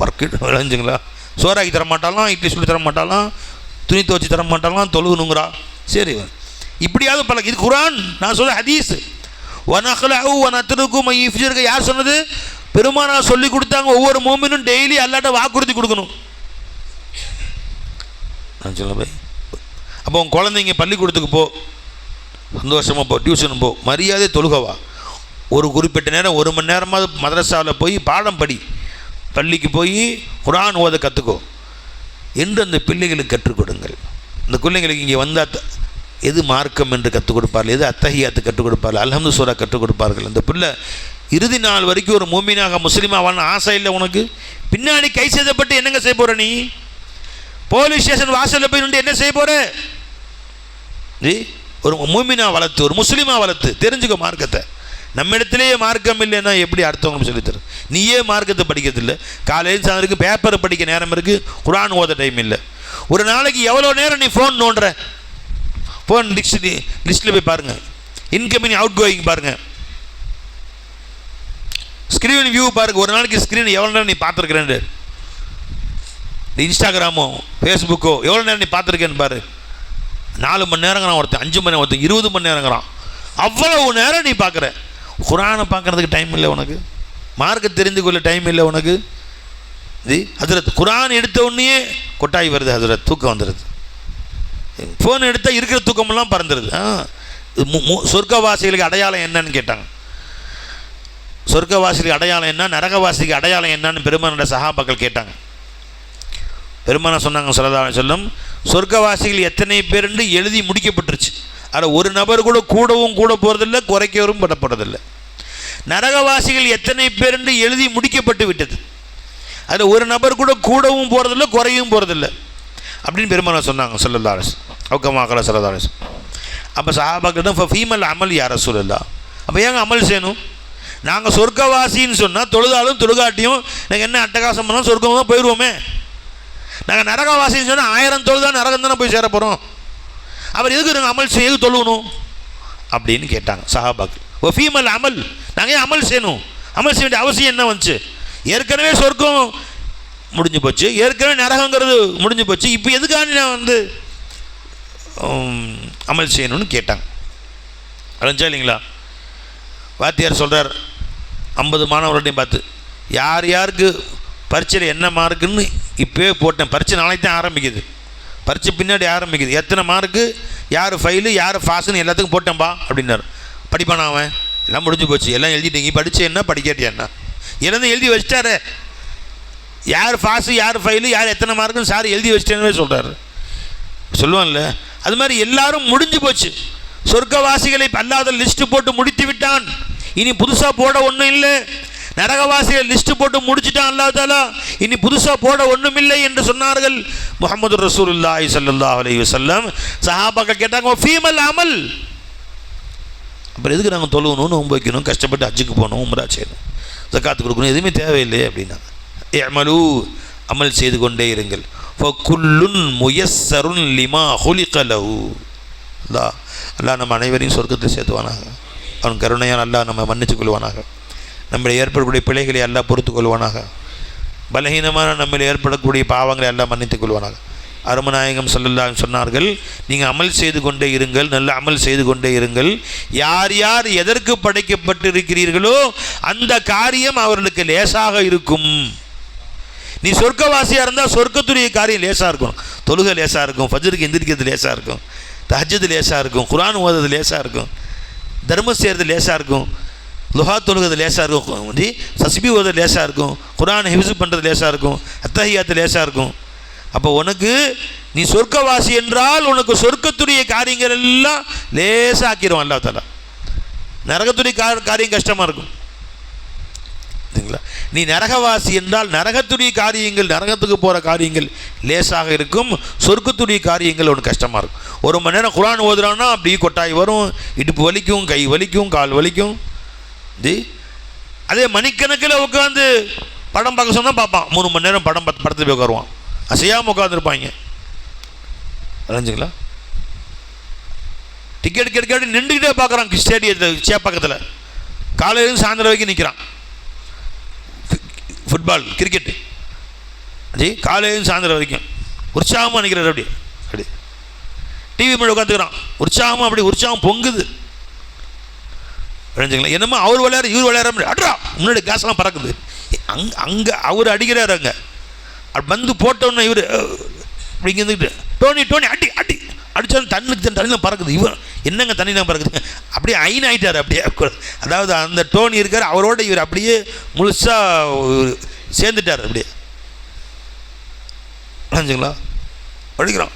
ஒர்க்கு விளைஞ்சுங்களா? சோறாக்கி தர மாட்டாலாம், இட்லி சொல்லி தர மாட்டாலாம், துணி துவச்சி தர மாட்டாலாம், தொழுகணுங்கிறா. சரி, இப்படியாவது பழக. இது குர்ஆன், நான் சொல்ல ஹதீஸ். வனஹ்லஉ வனத்ருக்கு மை யுஃப்ஜிருக. யார் சொன்னது? பெருமானார் சொல்லி கொடுத்தாங்க. ஒவ்வொரு மூமினும் டெய்லி அல்லாஹ்ட்ட வாக்குறுதி கொடுக்கணும். நான் சொல்ல போய் அப்போ உன் குழந்தைங்க பள்ளிக்கூடத்துக்கு போ, சந்தோஷமாக போ, டியூஷன் போ, மரியாதை தொழுகவா. ஒரு குறிப்பிட்ட நேரம் 1 மணி நேரமாவது மதரசாவில் போய் பாடம் படி, பள்ளிக்கு போய் குர்ஆன் ஓத கற்றுக்கோ என்று அந்த பிள்ளைகளுக்கு கற்றுக் கொடுங்கள். அந்த பிள்ளைங்களுக்கு இங்கே வந்தால் எது மார்க்கம் என்று கற்றுக் கொடுப்பார்கள், எது அத்தஹியாத்து கற்றுக் கொடுப்பார்கள், அல்ஹம்து சூரா கற்றுக் கொடுப்பார்கள். அந்த பிள்ளை இறுதி நாள் வரைக்கும் ஒரு மூமினாக முஸ்லீமாவான ஆசை இல்லை உனக்கு? பின்னாடி கை செய்தப்பட்டு என்னங்க செய்ய போகிற? நீ போலீஸ் ஸ்டேஷன் வாசலில் போய் நின்று என்ன செய்ய போகிற? ஒரு மூமினா வளர்த்து, ஒரு முஸ்லீமாக வளர்த்து தெரிஞ்சுக்க மார்க்கத்தை. நம்ம இடத்துலேயே மார்க்கம் இல்லைன்னா எப்படி அடுத்தவங்க சொல்லித்தரு? நீயே மார்க்கத்தை படிக்கிறதில்லை, காலையில் சாயந்தரம் பேப்பரை படிக்க நேரம் இருக்குது, குர்ஆன் ஓத டைம் இல்லை. ஒரு நாளைக்கு எவ்வளோ நேரம் நீ ஃபோன் நோண்டுற? ஃபோன் லிஸ்ட்டில் போய் பாருங்கள், இன்கமிங் அவுட் கோயிங் பாருங்கள், ஸ்க்ரீன் வியூ பாருங்கள். ஒரு நாளைக்கு ஸ்க்ரீன் எவ்வளோ நேரம் நீ பார்த்துருக்குறேன்? இன்ஸ்டாகிராமோ ஃபேஸ்புக்கோ எவ்வளோ நேரம் நீ பார்த்துருக்கேன்னு பாரு. 4 மணி நேரங்கிறான் ஒருத்தன், 5 மணி நேரம், ஒருத்தன் 20 மணி நேரங்கிறான். அவ்வளவு நேரம் நீ பார்க்குற. குரானை பார்க்குறதுக்கு டைம் இல்லை உனக்கு, மார்க்க தெரிந்து கொள்ள டைம் இல்லை உனக்கு. ஹஜ்ரத் குரான் எடுத்த உடனே கொட்டாய் வருது, ஹஜ்ரத் தூக்கம் வந்துடுது. ஃபோன் எடுத்தால் இருக்கிற தூக்கமெல்லாம் பறந்துடுது. சொர்க்கவாசிகளுக்கு அடையாளம் என்னன்னு கேட்டாங்க. சொர்க்கவாசிகளுக்கு அடையாளம் என்ன, நரகவாசிக்கு அடையாளம் என்னன்னு பெருமானோட சஹாபாக்கள் கேட்டாங்க. பெருமான சொன்னாங்க ஸல்லல்லாஹு அலைஹி வஸல்லம், சொர்க்கவாசிகள் எத்தனை பேருன்னு எழுதி முடிக்கப்பட்டுருச்சு. அதில் ஒரு நபர் கூட கூடவும் கூட போகிறதில்லை, குறைக்கவும் படப்படுறதில்லை. நரகவாசிகள் எத்தனை பேருன்னு எழுதி முடிக்கப்பட்டு விட்டது. அதில் ஒரு நபர் கூட கூடவும் போகிறதில்லை, குறையும் போகிறதில்லை அப்படின்னு பெருமான சொன்னாங்க ஸல்லல்லாஹு அலைஹி வஸல்லம். அவுக்கமாக்கல ஸல்லல்லாஹு அலைஹி வஸல்லம். அப்போ சஹாபாக்கள் தான் ஃபீமல் அமல் யா ரசூலல்லாஹ், அப்போ ஏங்க அமல் செய்யணும்? நாங்கள் சொர்க்கவாசின்னு சொன்னால் தொழுதாலும் தொழுகாட்டியும் நாங்கள் என்ன அட்டகாசம் பண்ணாலும் சொர்க்கம் தான் போயிடுவோமே. நாங்கள் நரகவாசின்னு சொன்னால் 1000 தொழுதா நரகம் தானே போய் சேர போகிறோம். அவர் எதுக்கு நாங்கள் அமல் செய்ய தொழுகணும் அப்படின்னு கேட்டாங்க சஹாபாக்கள். ஓ ஃபீமல் அமல், நாங்கள் ஏன் அமல் செய்யணும்? அமல் செய்ய வேண்டிய அவசியம் என்ன வந்துச்சு? ஏற்கனவே சொர்க்கம் முடிஞ்சு போச்சு, ஏற்கனவே நரகங்கிறது முடிஞ்சு போச்சு, இப்போ எதுக்காக நான் வந்து அமல் செய்யணும்னு கேட்டாங்க. அடைஞ்சா இல்லைங்களா? வாத்தியார் சொல்கிறார் 50 மாணவர்களையும் பார்த்து, யார் யாருக்கு பரீட்சையில் என்ன மார்க்குன்னு இப்போவே போட்டேன், பரீட்சை நாளைக்கு தான் ஆரம்பிக்குது, பரீட்சை பின்னாடி ஆரம்பிக்குது, எத்தனை மார்க்கு, யார் ஃபெயிலு யார் பாஸுன்னு எல்லாத்துக்கும் போட்டேன்பா அப்படின்னாரு. படிப்பானா அவன்? எல்லாம் முடிஞ்சு போச்சு, எல்லாம் எழுதிட்டீங்க, படித்தே என்ன படிக்காட்டியா என்ன, எல்லாம் எழுதி வச்சிட்டாரு. யார் பாஸு யார் ஃபெயிலு யார் எத்தனை மார்க்குன்னு சார் எழுதி வச்சிட்டேன்னு சொல்கிறாரு. சொல்லுவான்ல, அது மாதிரி எல்லாரும் முடிஞ்சு போச்சு. சொர்க்கவாசிகளை அல்லாத லிஸ்ட்டு போட்டு முடித்து விட்டான், இனி புதுசாக போட ஒன்றும் இல்லை. நரகவாசிகள் லிஸ்ட்டு போட்டு முடிச்சுட்டான் அல்லாஹ் தஆலா, இனி புதுசாக போட ஒன்றும் இல்லை என்று சொன்னார்கள் முஹம்மது ரசூலுல்லாஹி ஸல்லல்லாஹு அலைஹி வஸல்லம். சஹாபாக்கள் கேட்டாங்க ஃபீமல் அமல், அப்புறம் எதுக்கு நாங்கள் தொழுகணும், நோன்பு வைக்கணும், கஷ்டப்பட்டு ஹஜ்ஜுக்கு போகணும், உம்ரா செய்யணும், ஜக்காத்து கொடுக்கணும், எதுவுமே தேவையில்லையே அப்படின்னா. இஅமலு, அமல் செய்து கொண்டே இருங்கள். ஃபகுல்லுன் முயஸ்ஸருன் லிமா ஹுலிக லஹு. அல்லாஹ் நம்ம அனைவரையும் சொர்க்கத்தை சேர்த்துவானாக. அவன் கருணையால் அல்லாஹ் நம்ம மன்னிச்சு கொள்வானாக. நம்மளை ஏற்படக்கூடிய பிழைகளை எல்லாம் பொறுத்து கொள்வானாக. பலகீனமான நம்மளை ஏற்படக்கூடிய பாவங்களை எல்லாம் மன்னித்துக் கொள்வானாக. அருமநாயகம் ஸல்லல்லாஹு அலைஹி சொன்னார்கள், நீங்கள் அமல் செய்து கொண்டே இருங்கள், நல்ல அமல் செய்து கொண்டே இருங்கள். யார் யார் எதற்கு படைக்கப்பட்டிருக்கிறீர்களோ அந்த காரியம் அவர்களுக்கு லேசாக இருக்கும். நீ சொர்க்கவாசியாக இருந்தால் சொர்க்கத்துடைய காரியம் லேசாக இருக்கும். தொழுகை லேசாக இருக்கும், ஃபஜ்ருக்கு எந்திரிக்கிறது லேசாக இருக்கும், தஹஜ்ஜுத் லேசாக இருக்கும், குர்ஆன் ஓதுறது லேசாக இருக்கும், தர்மம் செய்கிறது லேசாக இருக்கும், லுஹா தொழுகிறது லேசாக இருக்கும், தஸ்பீஹ் ஓதுறது லேசாக இருக்கும், குர்ஆன் ஹிஃப்ஸ் பண்ணுறது லேசாக இருக்கும், அத்தஹியாத்து லேசாக இருக்கும். அப்போ உனக்கு நீ சொர்க்கவாசி என்றால் உனக்கு சொர்க்கத்துடைய காரியங்கள் எல்லாம் லேசாக ஆக்கிடுவான் அல்லாஹ் தஆலா. நரகத்துடைய காரியம் கஷ்டமாக இருக்கும் சரிங்களா? நீ நரகவாசி என்றால் நரகத்துடைய காரியங்கள், நரகத்துக்கு போகிற காரியங்கள் லேசாக இருக்கும், சொர்க்கத்துடைய காரியங்கள் உனக்கு கஷ்டமாக இருக்கும். 1 மணி நேரம் குர்ஆன் ஓதுறான்னா அப்படி கொட்டாய் வரும், இடுப்பு வலிக்கும், கை வலிக்கும், கால் வலிக்கும். அதே மணிக்கணக்கில் உட்காந்து படம் பார்க்க சொன்னால் பார்ப்பான், 3 மணி நேரம் படத்தில் போய் உட்காருவான், அசையாமல் உட்காந்துருப்பாங்க. அறிஞ்சுங்களா? டிக்கெட் கிடைக்காட்டி நின்றுக்கிட்டே பார்க்குறான் ஸ்டேடியத்தில் சேப்பாக்கத்தில், காலையிலேருந்து சாயந்தரம் வரைக்கும் நிற்கிறான். ஃபுட்பால் கிரிக்கெட்டு காலையிலேருந்து சாயந்தரம் வரைக்கும் உற்சாகமாக நிற்கிறார். அப்படி டிவி மேலே உட்காந்துக்கிறான், உற்சாகமாக அப்படி உற்சாகம் பொங்குது. அறிஞ்சுங்களா? என்னமோ அவர் விளையாட இவர் விளையாட அட்ரா முன்னாடி கேஸ்லாம் பறக்குது. அங்கே அவர் அடிக்கிறார், அங்கே வந்து போட்டோன்னு இவர் இப்படி இருந்துக்கிட்டு டோனி அடி அடி அடித்தாலும் தண்ணிலாம் பறக்குது. இவர் என்னங்க தண்ணிலாம் பறக்குது, அப்படியே ஐன் ஆகிட்டார். அப்படியே அதாவது அந்த டோனி இருக்கார், அவரோட இவர் அப்படியே முழுசாக சேர்ந்துட்டார். அப்படியே நினச்சிங்களா? அடிக்கிறான்,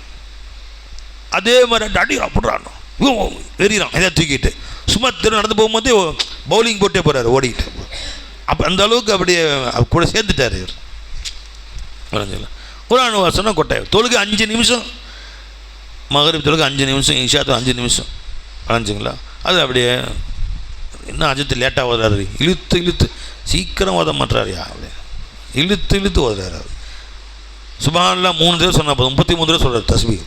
அதே மாதிரி அடிக்கிறான், போடுறான், இவன் எறிகிறான், எதாவது தூக்கிட்டு சும்மா நடந்து போகும்போது பவுலிங் போட்டே போகிறார் ஓடிக்கிட்டு. அப்போ அந்த அளவுக்கு அப்படியே கூட சேர்ந்துட்டார் இவர். குர்ஆன் வாசனை கொட்டாய். தொழுகை 5 நிமிஷம், மகரிப் தொழுகை 5 நிமிஷம், இஷா 5 நிமிஷம். வளைஞ்சிங்களா? அது அப்படியே இன்னும் அஜத்து லேட்டாக ஓதுறாரு, இழுத்து சீக்கிரம் ஓத மாட்டுறாரு, இழுத்து ஓதுறாரு. அவர் சுப்ஹானல்லாஹ் 3 தடவை சொன்னால் போதும், 33 தடவை சொல்கிறார் தஸ்பீஹ்.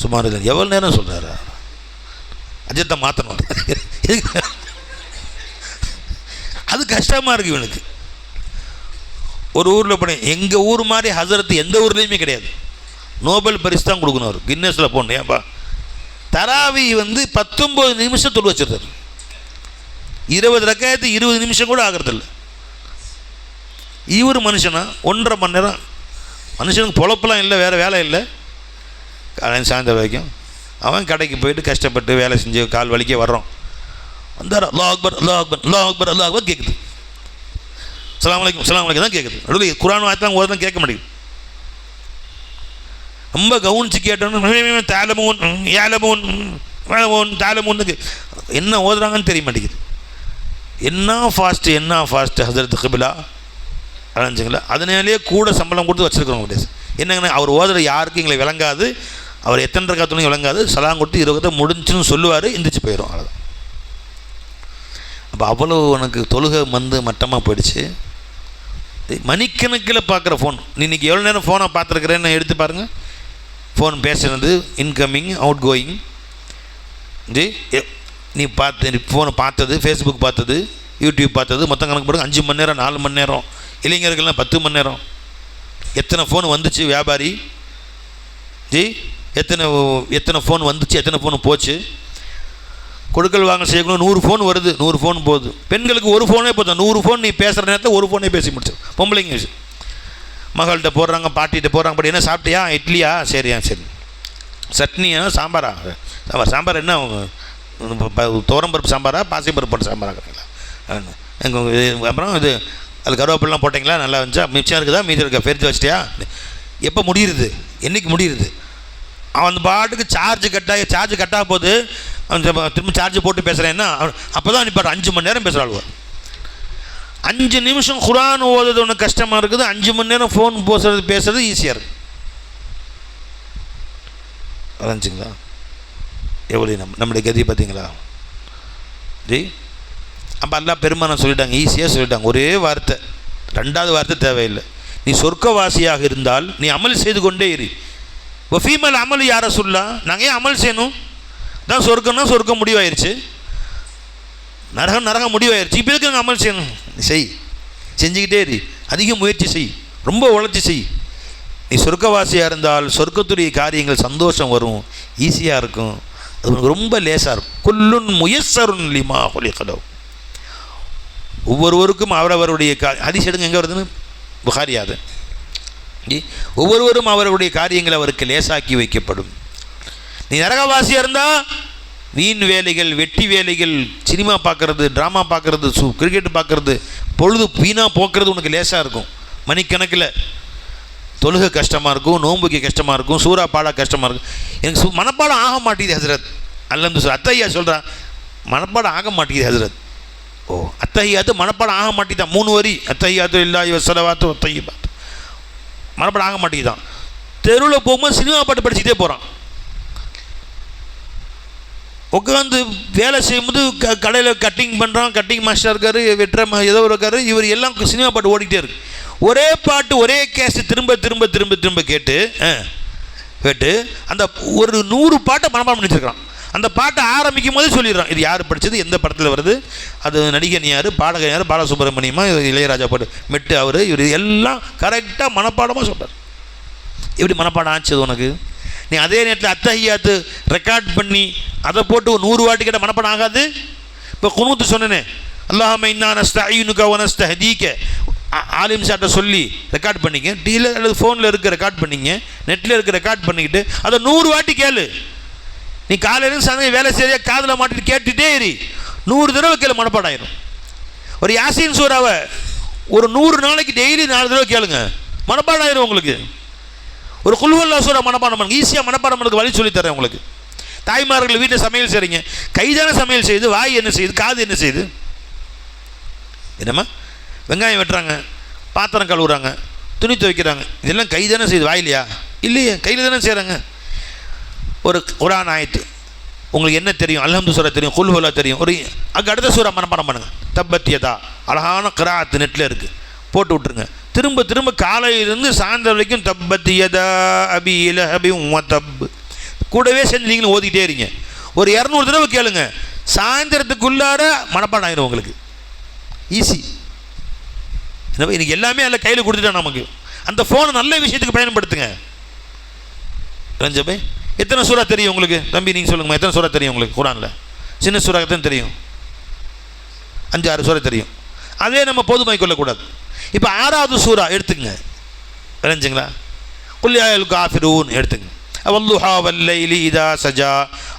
சுப்ஹானல்லாஹ் எவ்வளோ நேரம் சொல்கிறாரு? அஜத்தை மாற்றணும், அது கஷ்டமாக இருக்குது இவனுக்கு. ஒரு ஊரில் போனேன், எங்கள் ஊர் மாதிரி ஹசரத்து எந்த ஊர்லேயுமே கிடையாது. நோபல் பரிசு தான் கொடுக்கணும், அவர் கின்னஸில் போகணும். ஏன்பா தராவி 19 நிமிஷம் தொழு வச்சிருந்தார். 20 ரக்காயத்து 20 நிமிஷம் கூட ஆகிறதில்ல. இவர் மனுஷனா 1.5 மணி நேரம். மனுஷனுக்கு பொழப்பெல்லாம் இல்லை, வேறு வேலை இல்லை, காலையில் சாயந்தரம் வரைக்கும். அவன் கடைக்கு போயிட்டு கஷ்டப்பட்டு வேலை செஞ்சு கால் வலிக்க வர்றோம். வந்தார் அல்லாஹ் அக்பர் அல்லாஹ் அக்பர் அல்லாஹ் அக்பர் அல்லாஹ் அக்பர் கேட்குது. அஸ்ஸலாமு அலைக்கும் அஸ்ஸலாமு அலைக்கும் தான் கேட்குது. நடுவில் குர்ஆன் ஆயத்தான் ஓதுனா கேட்க மாட்டேங்குது. ரொம்ப கவனிச்சு கேட்டோன்னு தாலமூன் ஏலமூன் தாலமூன்னு என்ன ஓதுறாங்கன்னு தெரிய மாட்டேங்குது. என்ன ஃபாஸ்ட்டு ஹஸரத் கிபிலா அலைஞ்சுங்களா. அதனாலே கூட சம்பளம் கொடுத்து வச்சுருக்கிறோம். என்னங்கன்னா அவர் ஓதுற யாருக்கும் எங்களை விளங்காது, அவர் எத்தனை ரக்காத்துலையும் விளங்காது, சலாம் கொடுத்து 20 முடிஞ்சுன்னு சொல்லுவார், எந்திரிச்சு போயிடும், அவ்வளோதான். அப்போ அவ்வளோ எனக்கு தொழுகை மட்டமாக போயிடுச்சு. மணிக்கணக்கில் பார்க்குற ஃபோன். இன்றைக்கி எவ்வளோ நேரம் ஃபோனை பார்த்துருக்குறேன்னு எடுத்து பாருங்கள். ஃபோன் பேசுகிறது, இன்கமிங் அவுட் கோயிங். நீ ஃபோனை பார்த்தது, ஃபேஸ்புக் பார்த்தது, யூடியூப் பார்த்தது, மொத்தம் கணக்கு போடுங்க. 5 மணி நேரம் 4 மணி நேரம், இளைஞர்கள்லாம் 10 மணி நேரம். எத்தனை ஃபோன் வந்துச்சு வியாபாரி எத்தனை ஃபோன் வந்துச்சு, எத்தனை ஃபோன் போச்சு. கொடுக்கல் வாங்க செய்யணும், 100 ஃபோன் வருது, 100 ஃபோன் போகுது. பெண்களுக்கு ஒரு ஃபோனே போதும், 100 ஃபோன் நீ பேசுகிற நேரத்தில் ஒரு ஃபோனே பேசி முடிச்சு. பொம்பளைங்க மகள்கிட்ட போடுறாங்க, பாட்டிகிட்ட போடுறாங்க. பட் என்ன சாப்பிட்டியா, இட்லியா, சரியா, சரி, சட்னியா, சாம்பாரா, சாம்பார் என்ன துவரம்பருப்பு சாம்பாரா, பாசிப்பருப்பு போட்டு சாம்பாராக்குறீங்களா, அப்புறம் இது அது கருவேப்பிலாம் போட்டிங்களா, நல்லா இருந்துச்சா, மிச்சம் இருக்குதா, மீதி இருக்கா, பெருத்து வச்சிட்டியா, எப்போ முடியுது, என்றைக்கு முடியுது. அவன் அந்த பாட்டுக்கு சார்ஜ் கட்டாக போது அவன் திரும்ப சார்ஜ் போட்டு பேசுகிறேன்னா அப்போ தான் அனுப்பாரு. 5 மணி நேரம் பேசுகிறாள். 5 நிமிஷம் குர்ஆன் ஓதுறது ஒன்று கஷ்டமாக இருக்குது, 5 மணி நேரம் ஃபோன் பேசுறது ஈஸியாக இருக்குது. அதாச்சுங்களா எவ்வளோ நம்முடைய கதி பார்த்தீங்களா அப்போ எல்லாம் பெருமானம் சொல்லிட்டாங்க, ஈஸியாக சொல்லிட்டாங்க. ஒரே வார்த்தை, 2வது வார்த்தை தேவையில்லை. நீ சொர்க்கவாசியாக இருந்தால் நீ அமல் செய்து கொண்டே இரு. வஃபீமல் அமல் யார சொல்லா, நாங்கள் ஏன் அமல் செய்யணும், தான் சொர்க்கம்னா சொர்க்கம் முடிவாயிருச்சு, நரகம் முடிவாயிருச்சு, இப்போ எதுக்கு நாங்கள் அமல் செய்யணும். செஞ்சுக்கிட்டே இரு, அதிக முயற்சி செய், ரொம்ப உழைச்சி செய். நீ சொர்க்கவாசியாக இருந்தால் சொர்க்கத்துடைய காரியங்கள் சந்தோஷம் வரும், ஈஸியாக இருக்கும், அது உனக்கு ரொம்ப லேசாக இருக்கும். குல்லுன் முயஸ்ஸருன் லிமா குலிகலஹு, ஒவ்வொருவருக்கும் அவரவருடைய ஹதீஸ் எடுங்க, எங்கே வருதுன்னு புகாரியாது. ஒவ்வொருவரும் அவர்களுடைய காரியங்கள் அவருக்கு லேசாக்கி வைக்கப்படும். நீ நரகவாசியாக இருந்தால் வீண் வேலைகள், வெட்டி வேலைகள், சினிமா பார்க்குறது, ட்ராமா பார்க்குறது, கிரிக்கெட் பார்க்குறது, பொழுது வீணாக போக்குறது உனக்கு லேசாக இருக்கும். மணிக்கணக்கில் தொழுகை கஷ்டமாக இருக்கும், நோன்புக்கு கஷ்டமாக இருக்கும், சூறா பாடா கஷ்டமாக இருக்கும். எனக்கு மனப்பாடம் ஆக மாட்டேங்குது ஹசரத். அல்லது அத்தையா சொல்கிறான், மனப்பாடம் ஆக மாட்டேங்குது ஹசரத். ஓ, அத்தஹியாத்து மனப்பாடம் ஆக மாட்டேதான், 3 வரி, அத்தஹியாத்து இல்லாஹி வஸ்ஸலவாத்து வத்தய்யிபாத், மனப்பாடம் ஆக மாட்டேங்குதான். தெருவில் போகும்போது சினிமா பாட்டு படிச்சுட்டே போகிறான். உட்காந்து வேலை செய்யும்போது கடையில் கட்டிங் பண்ணுறான், கட்டிங் மாஸ்டர் இருக்கார், வெட்டுற ஏதோ இருக்கார், இவர் எல்லாம் சினிமா பாட்டு ஓடிக்கிட்டே இருக்கு. ஒரே பாட்டு ஒரே கேஸ் திரும்ப திரும்ப திரும்ப திரும்ப கேட்டு அந்த ஒரு 100 பாட்டை மனப்பாடம் பண்ணி வச்சிருக்கான். அந்த பாட்டை ஆரம்பிக்கும் போதே சொல்லிடுறான், இது யார் படித்தது, எந்த படத்தில் வருது, அது நடிகன் யார், பாடகன் யார், பாலசுப்ரமணியமா, இளையராஜா பாட்டு, மெட்டு அவர், இவர் எல்லாம் கரெக்டாக மனப்பாடமாக சொல்கிறார். எப்படி மனப்பாடம் ஆச்சு உனக்கு? நீ அதே நேரத்தில் அத்தஹியாத்து ரெக்கார்ட் பண்ணி அதை போட்டு 100 வாட்டி கேட்ட மனப்பாடம் ஆகாது. இப்போ குனூத்து சொன்னேனே, அல்லாஹும்ம இன்னா நஸ்தஈனுக வ நஸ்தஹ்தீக, ஆலிம் சார்ட்ட சொல்லி ரெக்கார்ட் பண்ணிங்க, டீல அல்லது ஃபோனில் இருக்க ரெக்கார்ட் பண்ணிங்க, நெட்டில் இருக்க ரெக்கார்ட் பண்ணிக்கிட்டு அதை 100 வாட்டி கேளு. நீ காலையிலேருந்து சாயந்தரம் வேலை சரியாக காதில் மாட்டிட்டு கேட்டுகிட்டே இரு, 100 தடவை கேளு, மனப்பாடம் ஆயிரும். ஒரு யாசீன் சூறாவை ஒரு 100 நாளைக்கு டெய்லி 4 தடவை கேளுங்க, மனப்பாடம் ஆயிரும் உங்களுக்கு. ஒரு குல்ஹுவல்லா சூரா மனப்பாடம் பண்ணுங்க, ஈஸியாக மனப்பாடம் பண்ணுறது வழி சொல்லித்தரேன் உங்களுக்கு. தாய்மார்கள் வீட்டில் சமையல் செய்கிறீங்க, கைதான சமையல் செய்யுது, வாய் என்ன செய்யுது, காது என்ன செய்யுது, என்னம்மா வெங்காயம் வெட்டுறாங்க, பாத்திரம் கழுவுறாங்க, துணி துவைக்கிறாங்க, இதெல்லாம் கைதானே செய்யுது, வாயிலையா? இல்லையே, கையில் தானே செய்கிறாங்க. ஒரு குர்ஆன் ஆயத்து உங்களுக்கு என்ன தெரியும், அல்ஹம்து சூரா தெரியும், குல் ஹுவல்லா தெரியும், ஒரு அங்கே அடுத்த சூரா மனப்பாடம் பண்ணுங்க. தப்பத் யதா, அழகான கிராஅத் நெட்டில் இருக்குது, போட்டு விட்ருங்க. திரும்ப திரும்ப காலையிலிருந்து சாயந்தரம் வரைக்கும் தப்பத் யதா அபி லஹபி வ தப் கூடவே செஞ்சு நீங்களும் ஓதிக்கிட்டே இருங்க. ஒரு 200 தடவை கேளுங்க, சாயந்தரத்துக்குள்ளார மனப்பாடம் ஆயிரும் உங்களுக்கு, ஈஸி. இன்னைக்கு எல்லாமே அதில் கையில் கொடுத்துட்டா நமக்கு. அந்த ஃபோனை நல்ல விஷயத்துக்கு பயன்படுத்துங்க. ரஞ்சபை, எத்தனை சூறா தெரியும் உங்களுக்கு? தம்பி நீங்கள் சொல்லுங்கம்மா, எத்தனை சூறா தெரியும் உங்களுக்கு குர்ஆனில்? சின்ன சூறா எத்தனை தெரியும்? 5-6 சூரா தெரியும். அதே நம்ம பொதுமை கொள்ளக்கூடாது. இப்போ 6வது சூரா எடுத்துங்க, விளைஞ்சுங்களா, குல் யா அய்யுல் காஃபிரூன் எடுத்துங்க, வல்லுஹா வல்லைலி இதா சஜா,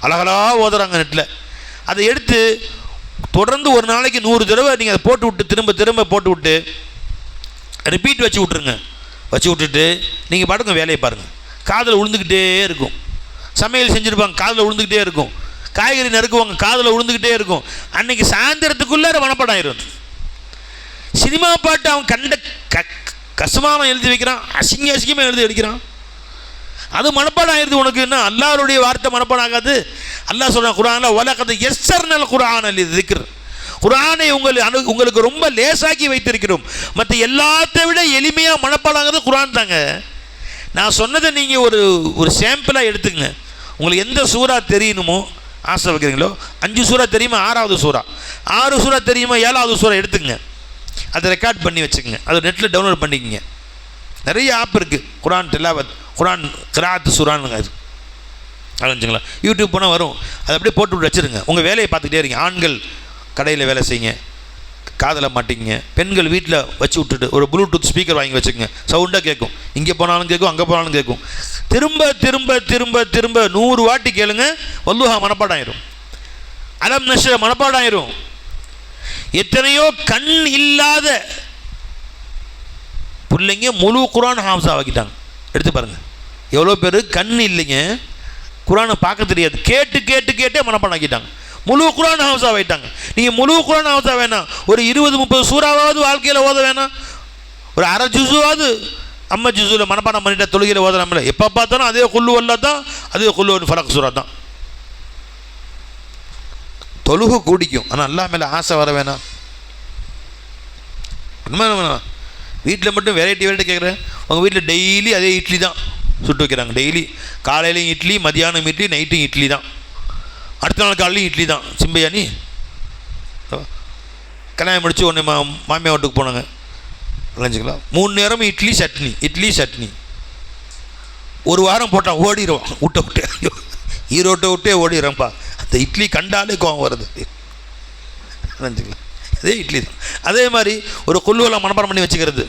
அழகலா ஓதுறாங்க நெட்டில். அதை எடுத்து தொடர்ந்து ஒரு நாளைக்கு 100 தடவை நீங்கள் அதை போட்டு விட்டு திரும்ப திரும்ப போட்டு விட்டு ரிப்பீட் வச்சு விட்ருங்க. வச்சு விட்டுட்டு நீங்கள் பாட்டுங்க வேலையை பாருங்கள். காதில் விழுந்துக்கிட்டே இருக்கும். சமையல் செஞ்சுருப்பாங்க, காதில் விழுந்துக்கிட்டே இருக்கும். காய்கறி நறுக்குவாங்க, காதில் விழுந்துக்கிட்டே இருக்கும். அன்றைக்கி சாயந்தரத்துக்குள்ளே மனப்பாடம் ஆயிரும். சினிமா பாட்டு அவன் கண்ட கசமாக எழுதி வைக்கிறான், அசிங்கமாக எழுதி அடிக்கிறான். அது மனப்பாடம் ஆயிடுது உனக்கு. என்ன அல்லாஹ்வுடைய வார்த்தை மனப்பாடம் ஆகாது? அல்லாஹ் சொல்கிறான் குர்ஆன்ல, வலகத் யஸ்ஸர்னல் குர்ஆன லிذிக்ர், குர்ஆனை உங்களுக்கு ரொம்ப லேசாக்கி வைத்திருக்கிறோம். மற்ற எல்லாத்தை விட எளிமையாக மனப்பாடம் ஆகிறது குர்ஆன் தாங்க. நான் சொன்னதை நீங்கள் ஒரு சாம்பிளாக எடுத்துங்க. உங்களுக்கு எந்த சூறா தெரியணுமோ ஆசை வைக்கிறீங்களோ, 5 சூறா தெரியுமா 6வது சூறா, 6 சூறா தெரியுமா 7வது சூறா எடுத்துங்க. அதை ரெக்கார்ட் பண்ணி வச்சுக்கோங்க. அதை நெட்டில் டவுன்லோட் பண்ணிக்கோங்க. நிறைய ஆப் இருக்குது, குர்ஆன் திலாவத், குர்ஆன் கிராத் சூறானுங்க. அது அலைஞ்சுங்களா, யூடியூப் போனால் வரும். அதை அப்படியே போட்டு வச்சுருங்க. உங்கள் வேலையை பார்த்துக்கிட்டே இருங்க. ஆண்கள் கடையில் வேலை செய்யுங்க, காதில் மாட்டிங்க. பெண்கள் வீட்டில் வச்சு விட்டுட்டு ஒரு ப்ளூடூத் ஸ்பீக்கர் வாங்கி வச்சுக்கோங்க. சவுண்டாக கேட்கும், இங்கே போனாலும் கேட்கும், அங்கே போனாலும் கேட்கும். திரும்ப திரும்ப திரும்ப திரும்ப 100 வாட்டி கேளுங்க. வல்லுஹா மனப்பாடம் ஆயிரும், அலம் நஷ்ர மனப்பாடம் ஆயிரும். எத்தனையோ கண் இல்லாத பிள்ளைங்க முழு குர்ஆன் ஹாஃபிஸா ஆக்கிட்டாங்க. எடுத்து பாருங்கள், எவ்வளோ பேர் கண் இல்லைங்க, குர்ஆனை பார்க்க தெரியாது, கேட்டு கேட்டு கேட்டே மனப்பாடம் ஆக்கிட்டாங்க. முழு குர்ஆன் ஹாஃபிஸா ஆகிட்டாங்க. நீங்கள் முழு குர்ஆன் ஹாஃபிஸா வேணாம், ஒரு 20-30 சூறாவது வாழ்க்கையில் ஓத வேணாம், ஒரு அரை ஜுஸுவாவது அம்மா ஜுஸுவில் மனப்பாடம் பண்ணிட்டா தொழுகையில் ஓதலாம்ல. எப்போ பார்த்தாலும் அதே குல்லு வல்லா தான், அதே குல்லு ஃபலக் சூறா தான். தொழுகை கூடிக்கும், ஆனால் அல்லாஹ் மேலே ஆசை வர வேணாம். உண்மை வேணாம். வீட்டில் மட்டும் வெரைட்டி கேட்குறேன். உங்கள் வீட்டில் டெய்லி அதே இட்லி தான் சுட்டு வைக்கிறாங்க. டெய்லி காலையிலையும் இட்லி, மதியானம் இட்லி, நைட்டும் இட்லி தான், அடுத்த நாள் காலையிலையும் இட்லி தான். சிம்பையா நீ கல்யாணம் முடிச்சு ஒன்று மாமியா வீட்டுக்கு போனாங்க, நினைச்சிக்கலாம் 3 நேரமும் இட்லி சட்னி, இட்லி சட்னி. ஒரு வாரம் போட்டால் ஓடிடுவோம், விட்டு ஈரோட்டை விட்டே ஓடிடுறேன்ப்பா. அந்த இட்லி கண்டாலே கோவம் வருது. நினச்சிக்கலாம் அதே இட்லி தான். அதே மாதிரி ஒரு குல்லுவெல்லாம் மனப்பாடம் பண்ணி வச்சுக்கிறது.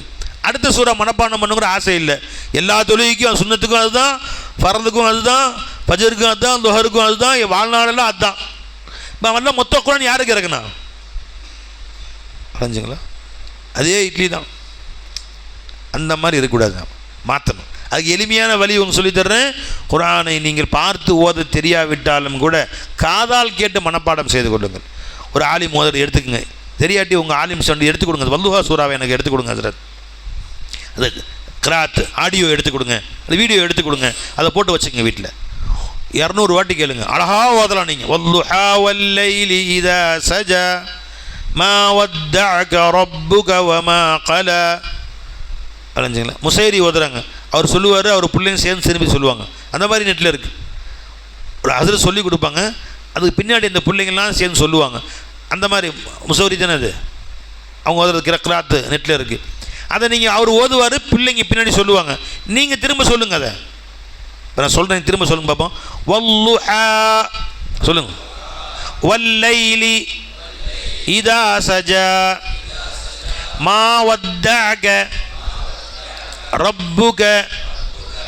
அடுத்த சூறா மனப்பாடம் பண்ணுங்கிற ஆசை இல்லை. எல்லா தொழுகைக்கும் சுன்னத்துக்கும் அதுதான், ஃபர்துக்கும் அதுதான், ஃபஜ்ருக்கும் அதுதான், துஹருக்கும் அதுதான், வாழ்நாளெல்லாம் அதுதான். இப்போ அவெல்லாம் மொத்த குர்ஆன் யாருக்கு இறக்குனா? அடைஞ்சுங்களா, அதே இட்லி தான். அந்த மாதிரி இருக்கக்கூடாது, மாற்றணும். அதுக்கு எளிமையான வழி ஒன்று சொல்லித்தர்றேன். குர்ஆனை நீங்கள் பார்த்து ஓத தெரியாவிட்டாலும் கூட காதால் கேட்டு மனப்பாடம் செய்து கொள்ளுங்கள். ஒரு ஆலிம் ஓதர் எடுத்துக்கங்க, தெரியாட்டி உங்கள் ஆலிம் சொண்டு எடுத்து கொடுங்க. வல்லுஹா சூறாவை எனக்கு எடுத்து கொடுங்க ஹஸ்ரத், அது கிராத் ஆடியோ எடுத்து கொடுங்க, அது வீடியோ எடுத்து கொடுங்க, அதை போட்டு வச்சுக்கோங்க வீட்டில். 200 வாட்டி கேளுங்க, அழகாக ஓதலாம் நீங்கள். வல்லுஹா வல்லைலி இதா சஜா மா வத்தஅக ரப்புக வமா கலா. அலைஞ்சிங்களா, முசைரி ஓதுறாங்க, அவர் சொல்லுவார், அவர் பிள்ளைங்க சேர்ந்து திரும்பி சொல்லுவாங்க. அந்த மாதிரி நெட்டில் இருக்குது. ஒரு ஹஸ்ரத் சொல்லி கொடுப்பாங்க, அதுக்கு பின்னாடி இந்த பிள்ளைங்கள்லாம் சேர்ந்து சொல்லுவாங்க. அந்த மாதிரி முசௌரி தானே அது, அவங்க ஓதுறது கிராத்து நெட்டில் இருக்குது. அதை நீங்கள் அவர் ஓதுவார், பிள்ளைங்க பின்னாடி சொல்லுவாங்க, நீங்கள் திரும்ப சொல்லுங்கள். அதை இப்போ நான் சொல்கிறேன், திரும்ப சொல்லுங்க பார்ப்போம். வல்லுஹா சொல்லுங்க, வல்லைலி இதா சஜா மா வத்தஅக ரப்புக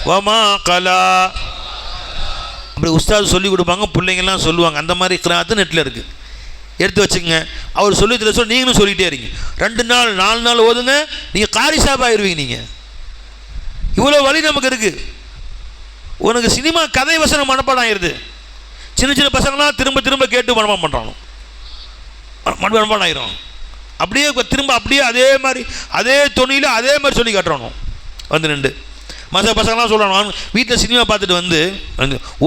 வமா கலா. அப்படி உஸ்தாது சொல்லி கொடுப்பாங்க, பிள்ளைங்கள்லாம் சொல்லுவாங்க. அந்த மாதிரி கிராத்து நெட்டில் இருக்குது, எடுத்து வச்சுக்கோங்க. அவர் சொல்லி சொல்லி நீங்களும் சொல்லிகிட்டே இருங்க. 2 நாள் 4 நாள் ஓதுங்க, நீங்கள் காரி சாப் ஆயிடுவீங்க. நீங்கள் இவ்வளோ வழி நமக்கு இருக்குது. உனக்கு சினிமா கதை வசனம் மனப்பாடம் ஆயிடுது. சின்ன சின்ன பசங்களாம் திரும்ப திரும்ப கேட்டு மனப்பாடம் பண்ணுறாங்க, மனப்பாடம் ஆயிரும். அப்படியே திரும்ப அப்படியே அதே மாதிரி அதே தொனியில் அதே மாதிரி சொல்லி காட்டுறானோ வந்து 2 மற்ற பசங்களாம் சொல்கிறான், வீட்டில் சினிமா பார்த்துட்டு வந்து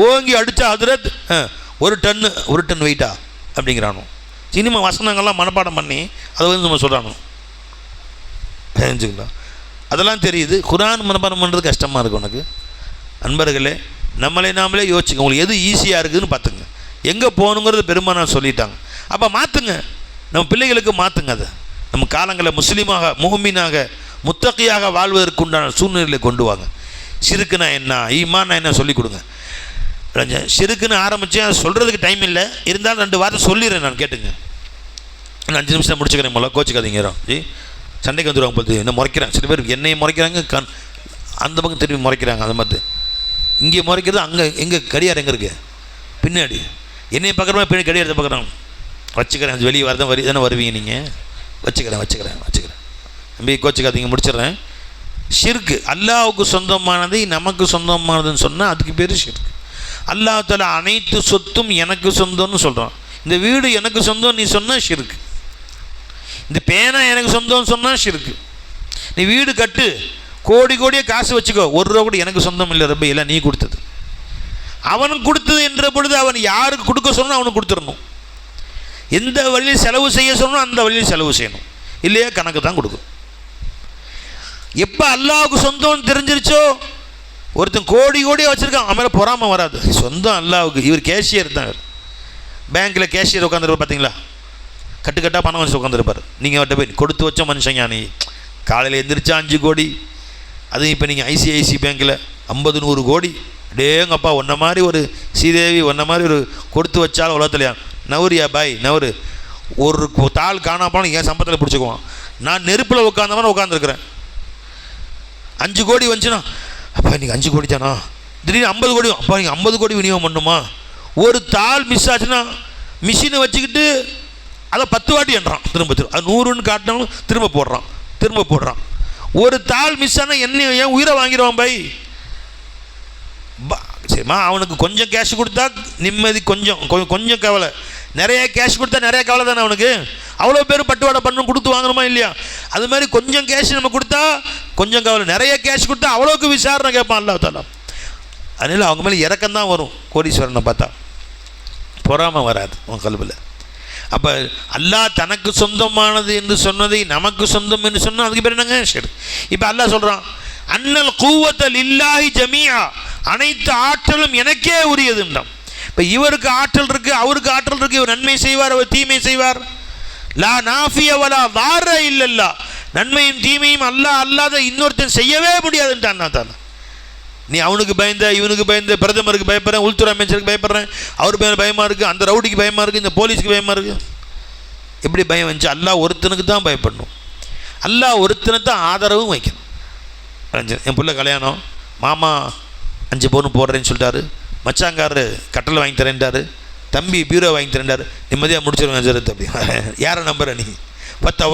ஓங்கி அடித்தா ஹஜ்ரத் 1 டன் வெயிட்டா அப்படிங்கிறானோ. சினிமா வசனங்கள்லாம் மனப்பாடம் பண்ணி அதை வந்து நம்ம சொல்கிறானோ, தெரிஞ்சுக்கலாம். அதெல்லாம் தெரியுது. குர்ஆன் மனப்பாடம் பண்ணுறது கஷ்டமாக இருக்குது உனக்கு. நண்பர்களே, நம்மளே நாமளே யோசிச்சுங்க, உங்களுக்கு எது ஈஸியாக இருக்குதுன்னு பார்த்துங்க. எங்கே போகணுங்கிறது பெருமானார் சொல்லிட்டாங்க. அப்போ மாற்றுங்க, நம்ம பிள்ளைகளுக்கு மாற்றுங்க. அதை நம்ம காலங்களை முஸ்லீமாக முஹ்மினாக முத்தகியாக வாழ்வதற்கு உண்டான சூழ்நிலையை கொண்டு வாங்க. ஷிருக்குனா என்ன, ஈமான்னா என்ன சொல்லிக் கொடுங்க. ஷிருக்குன்னு ஆரம்பித்தேன், அது சொல்கிறதுக்கு டைம் இல்லை, இருந்தாலும் 2 வார்த்தை சொல்லிடுறேன் நான், கேட்டுங்க. இன்னும் 5 நிமிஷம் முடிச்சுக்கிறேன், போல கோச்சிக்காதீங்க ஜி, சண்டைக்கு வந்துடுவாங்க பார்த்து. என்ன முறைக்கிறாங்க சில பேர், என்னை முறைக்கிறாங்க, அந்த பக்கம் திரும்பி முறைக்கிறாங்க. அது மாதிரி இங்கே முறைக்கிறது, அங்கே எங்கே கடியார் எங்கே இருக்குது பின்னாடி, என்னை பார்க்குறமா பின்னாடி கடியாரத்தை பார்க்குறாங்க. வச்சுக்கிறேன், அது வெளியே வரதான் தானே வருவீங்க நீங்கள், வச்சுக்கிறேன் தம்பி கோச்சிக்காதீங்க, முடிச்சிடுறேன். ஷிர்க்கு அல்லாஹ்வுக்கு சொந்தமானதை நமக்கு சொந்தமானதுன்னு சொன்னால் அதுக்கு பேர் ஷிர்க். அல்லாஹ் தஆலா அனைத்து சொத்தும் எனக்கு சொந்தம்னு சொல்கிறான். இந்த வீடு எனக்கு சொந்தம் நீ சொன்னால் ஷிர்க்கு. இந்த பேனா எனக்கு சொந்தம்னு சொன்னால் ஷிர்க்கு. நீ வீடு கட்டு, கோடியே காசு வச்சுக்கோ, 1 ரூபா கூட எனக்கு சொந்தம் இல்லை ரப்பி, எல்லாம் நீ கொடுத்தது. அவனுக்கு கொடுத்தது என்ற பொழுது அவன் யாருக்கு கொடுக்க சொன்னோ அவனுக்கு கொடுத்துடணும். எந்த வழியில் செலவு செய்ய சொன்னோ அந்த வழியில் செலவு செய்யணும், இல்லையா கணக்கு தான் கொடுக்கும். எப்போ அல்லாஹ்வுக்கு சொந்தம்னு தெரிஞ்சிருச்சோ, ஒருத்தன் கோடியே வச்சுருக்கான், அவன் மேலே பொறாமை வராது. சொந்தம் அல்லாஹ்வுக்கு. இவர் கேஷியர் தான், பேங்க்கில் கேஷியர் உட்காந்துருப்பார் பார்த்தீங்களா, கட்டுக்கட்டாக பணம் வச்சு உட்காந்துருப்பார். நீங்கள் அவர்கிட்ட போய் கொடுத்து வச்ச மனுஷங்க, நீ காலையில் எந்திரிச்சா 5 கோடி, அதுவும் இப்போ நீங்கள் ஐசிஐசி பேங்க்கில் 50-100 கோடி, டேங்கப்பா ஒன்றை மாதிரி ஒரு ஸ்ரீதேவி ஒன்றை மாதிரி ஒரு கொடுத்து வச்சாலும் உலகத்துலையா நவரியா பாய் நவரு, ஒரு தாள் காணாப்பாலும் என் சம்பளத்தில் பிடிச்சிக்குவான். நான் நெருப்பில் உட்காந்த மாதிரி உட்காந்துருக்குறேன். 5 கோடி வந்துச்சுன்னா, அப்பா நீங்கள் 5 கோடி தானா, திடீர்னு 50 கோடி, அப்பா நீங்கள் 50 கோடி விநியோகம் பண்ணுமா. ஒரு தாள் மிஸ் ஆச்சுன்னா மிஷினை வச்சுக்கிட்டு அதை 10 வாட்டி என்றான், திரும்ப அது 100ன்னு காட்டினாலும் திரும்ப போடுறான். ஒரு தாள் மிஸ் ஆனால் என்ன ஏன் உயிரை வாங்கிடுவான் பை. சரிம்மா, அவனுக்கு கொஞ்சம் கேஷ் கொடுத்தா நிம்மதி, கொஞ்சம் கவலை. நிறைய கேஷ் கொடுத்தா நிறைய கவலை தானே அவனுக்கு. அவ்வளோ பேர் பட்டுவாடை பண்ணணும், கொடுத்து வாங்கணுமா இல்லையா. அது மாதிரி கொஞ்சம் கேஷ் நம்ம கொடுத்தா கொஞ்சம் கவலை, நிறைய கேஷ் கொடுத்தா அவ்வளோக்கு விசாரணை கேட்பான் அல்லாஹ் தஆலா. அதனால் அவங்க மேலே இறக்கம் தான் வரும். கோடீஸ்வரனை பார்த்தா பொறாமல் வராது உன் கல்வியில். அப்போ அல்லாஹ் தனக்கு சொந்தமானது என்று சொன்னதை நமக்கு சொந்தம் என்று சொன்னால் அதுக்கு பேர் என்னங்க சரி. இப்போ அல்லாஹ் சொல்கிறான், அன்னல் குவத்த லில்லாஹி ஜமீஆ, அனைத்து ஆற்றலும் எனக்கே உரியதுன்றான். இப்போ இவருக்கு ஆற்றல் இருக்குது, அவருக்கு ஆற்றல் இருக்குது, இவர் நன்மை செய்வார், அவர் தீமை செய்வார். லா நாஃபிய வலா தார இல்லல்லா, நன்மையும் தீமையும் அல்லாஹ் அல்லாத இன்னொருத்தன் செய்யவே முடியாதுன்றான் அல்லாஹ் தஆலா. நீ அவனுக்கு பயந்த, இவனுக்கு பயந்த, பிரதமருக்கு பயப்படுறேன், உள்துறை அமைச்சருக்கு பயப்படுறேன், அவர் மேலே பயமாக இருக்குது, அந்த ரவுடிக்கு பயமாக இருக்குது, இந்த போலீஸுக்கு பயமாக இருக்குது. எப்படி பயம் வந்துச்சு? அல்லாஹ் ஒருத்தனுக்கு தான் பயப்படணும், அல்லாஹ் ஒருத்தனை தான் ஆதரவும் வைக்கணும். என் பிள்ளை கல்யாணம், மாமா 5 பவுன் போடுறேன்னு சொல்லிட்டாரு, மச்சாங்காரரு கட்டளை வாங்கி தரேன்டாரு, தம்பி பீரோ வாங்கி தரேன்டாரு, நிம்மதியாக முடிச்சிருவேன் ஜரத். அப்படி யாரை நம்புற நீ?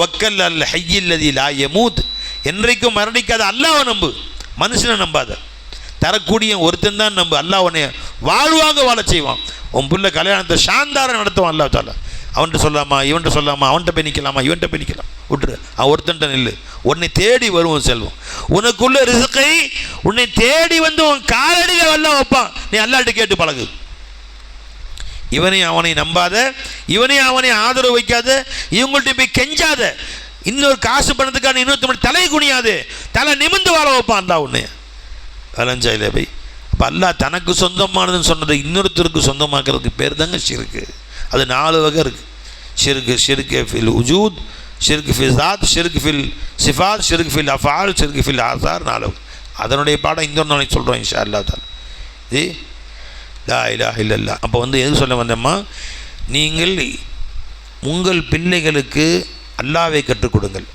வக்கல் அல் ஹய்யில்லதி லா யமூத், என்றைக்கும் மரணிக்காத அல்லாஹ்வை நம்பு, மனுஷனை நம்பாத. தரக்கூடிய ஒருத்தன் தான் நம்பு, அல்லாஹ் உன்னை வாழ்வாங்க வாழ செய்வான். உன் பிள்ளை கல்யாணத்தை சாந்தாரம் நடத்துவான் அல்லாஹ் தஆலா. அவன்கிட்ட சொல்லாமா, இவன்கிட்ட சொல்லாமா, அவன்கிட்ட போய் நிற்கலாமா, இவன்கிட்ட போய் நிற்கலாம், விட்டுரு. அவன் ஒருத்தன்ட்ட நில்லு, உன்னை தேடி வருவோம் செல்வம். உனக்குள்ள ரிஸ்கை உன்னை தேடி வந்து உன் காலடியில் வல்ல வைப்பான். நீ அல்லாஹ்ட்ட கேட்டு பழகு. இவனையும் அவனை நம்பாத, இவனையும் அவனை ஆதரவு வைக்காத, இவங்கள்ட்ட போய் கெஞ்சாத, இன்னொரு காசு பணத்துக்கான இன்னொருத்தர் தலை குனியாது, தலை நிமிந்து வாழ வைப்பான் அல்லாஹ் உன்னை. வலஞ்சாயிலே போய். அப்போ அல்லாஹ் தனக்கு சொந்தமானதுன்னு சொன்னதை இன்னொருத்தருக்கு சொந்தமாக்குறதுக்கு பேர் தாங்க ஷிர்க்கு. அது 4 வகை இருக்குது. ஷிர்கு ஃபில் உஜூத், ஷிர்கு ஃபில் ஸாத், ஷிர்கு ஃபில் சிஃபாத், ஷிர்கு ஃபில் அஃஆல், ஷிர்கு ஃபில் ஆசார். 4 அதனுடைய பாடம் இன்னொரு நாளைக்கு சொல்கிறோம் இன்ஷா அல்லாஹ் தஆலா. ஜி லா இலாஹ இல்லல்லாஹ். அப்போ எது சொல்ல வந்தேம்மா, நீங்கள் உங்கள் பிள்ளைகளுக்கு அல்லாஹ்வை கற்றுக் கொடுங்கள்,